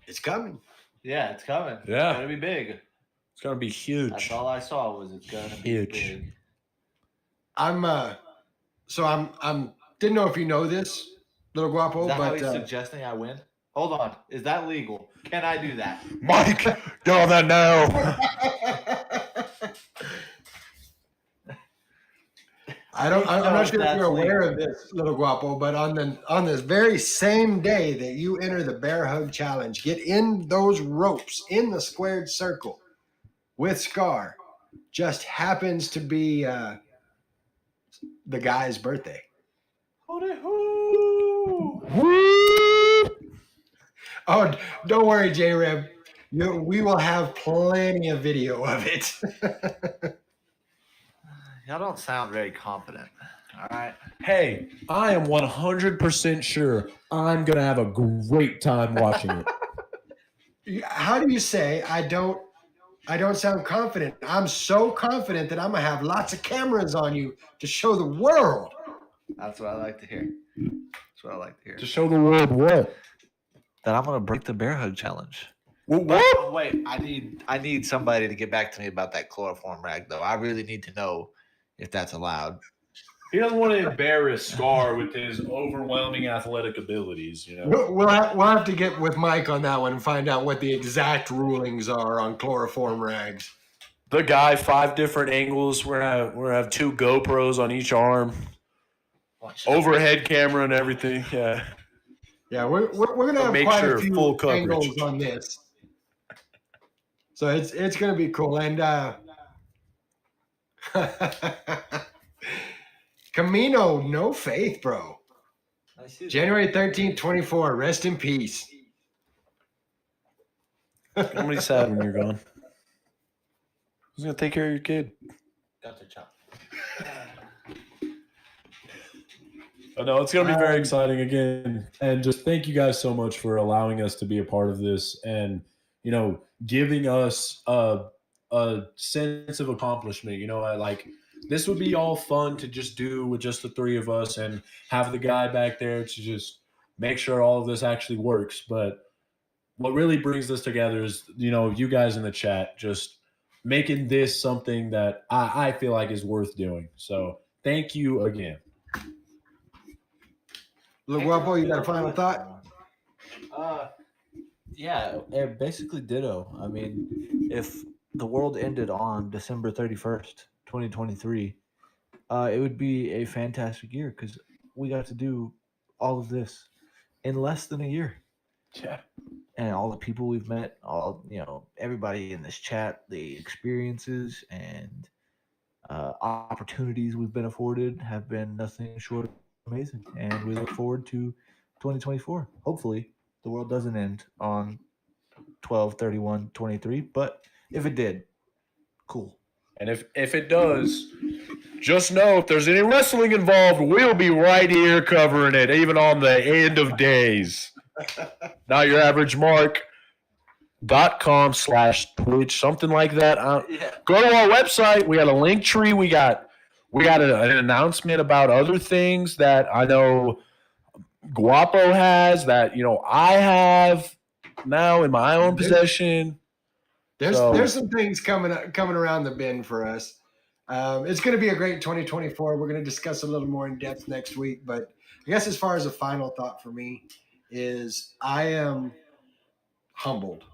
it's coming. Yeah, it's coming. Yeah. It's gonna be big. It's going to be huge. That's all I saw was it's gonna be Huge. big. I'm didn't know if you know this, Little Guapo, Is that how but he's suggesting I win? Hold on. Is that legal? Can I do that? Mike, get on that now. I'm not sure if you're aware of this, Little Guapo, but on this very same day that you enter the Bear Hug Challenge, get in those ropes in the squared circle with Scar, just happens to be the guy's birthday. Oh, don't worry, J-Reb. We will have plenty of video of it. Y'all don't sound very confident. All right. Hey, I am 100% sure I'm going to have a great time watching it. How do you say I don't sound confident? I'm so confident that I'm going to have lots of cameras on you to show the world. That's what I like to hear. That's what I like to hear. To show the world what? That I'm gonna break the bear hug challenge. What? But wait, I need somebody to get back to me about that chloroform rag though. I really need to know if that's allowed. He doesn't want to embarrass Scar with his overwhelming athletic abilities, you know. We'll have to get with Mike on that one and find out what the exact rulings are on chloroform rags. The guy, 5 different angles. We're gonna have 2 GoPros on each arm, overhead camera and everything. Yeah. Yeah, we're gonna have Make quite sure a few full coverage. angles on this, so it's gonna be cool. And Camino, no faith, bro. January 13th, 24. Rest in peace. I'm really sad when you're gone. Who's gonna take care of your kid? Got the chop. I know it's going to be very exciting again. And just thank you guys so much for allowing us to be a part of this and, you know, giving us a sense of accomplishment. You know, like this would be all fun to just do with just the 3 of us and have the guy back there to just make sure all of this actually works. But what really brings this together is, you know, you guys in the chat just making this something that I feel like is worth doing. So thank you again. Little Guapo, you got a final thought? Yeah, basically ditto. I mean, if the world ended on December 31st, 2023, it would be a fantastic year because we got to do all of this in less than a year. Yeah. And all the people we've met, everybody in this chat, the experiences and opportunities we've been afforded have been nothing short of amazing. And we look forward to 2024. Hopefully, the world doesn't end on 12/31/23, but if it did, cool. And if it does, just know if there's any wrestling involved, we'll be right here covering it, even on the end of days. Not your average mark.com/Twitch, something like that. Go to our website. We got a link tree. We got an announcement about other things that I know Guapo has, that, you know, I have now in my own possession. There's some things coming around the bend for us. It's going to be a great 2024. We're going to discuss a little more in depth next week, but I guess as far as a final thought for me is I am humbled.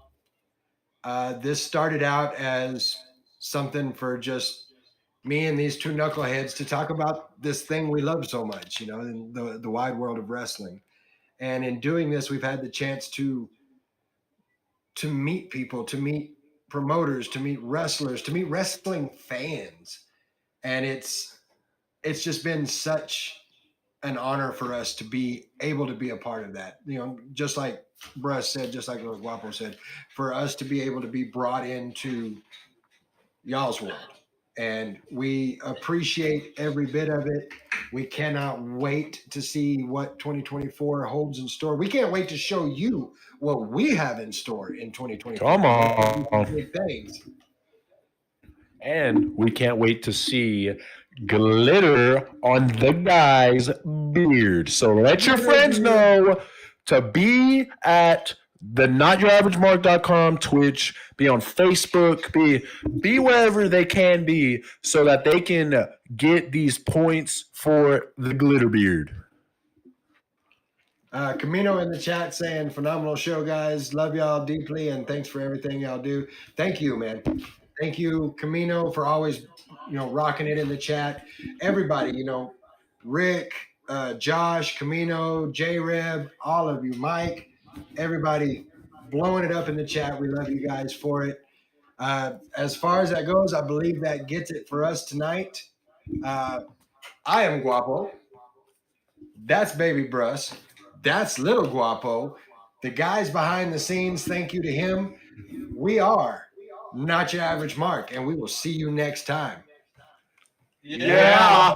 This started out as something for just me and these two knuckleheads to talk about this thing we love so much, in the wide world of wrestling. And in doing this, we've had the chance to meet people, to meet promoters, to meet wrestlers, to meet wrestling fans. And it's just been such an honor for us to be able to be a part of that. Just like Bruss said, just like Guapo said, for us to be able to be brought into y'all's world. And we appreciate every bit of it. We cannot wait to see what 2024 holds in store. We can't wait to show you what we have in store in 2024. Come on. Big things. And we can't wait to see glitter on the guy's beard. So let your friends know to be at the NotYourAverageMark.com, Twitch, be on Facebook, be wherever they can be so that they can get these points for the glitter beard. Camino in the chat saying, phenomenal show, guys. Love y'all deeply, and thanks for everything y'all do. Thank you, man. Thank you, Camino, for always, rocking it in the chat. Everybody, Rick, Josh, Camino, J-Reb, all of you, Mike, everybody blowing it up in the chat. We love you guys for it. As far as that goes, I believe that gets it for us tonight. I am Guapo. That's Baby Bruss. That's Little Guapo. The guys behind the scenes, thank you to him. We are Not Your Average Mark, and we will see you next time. Yeah.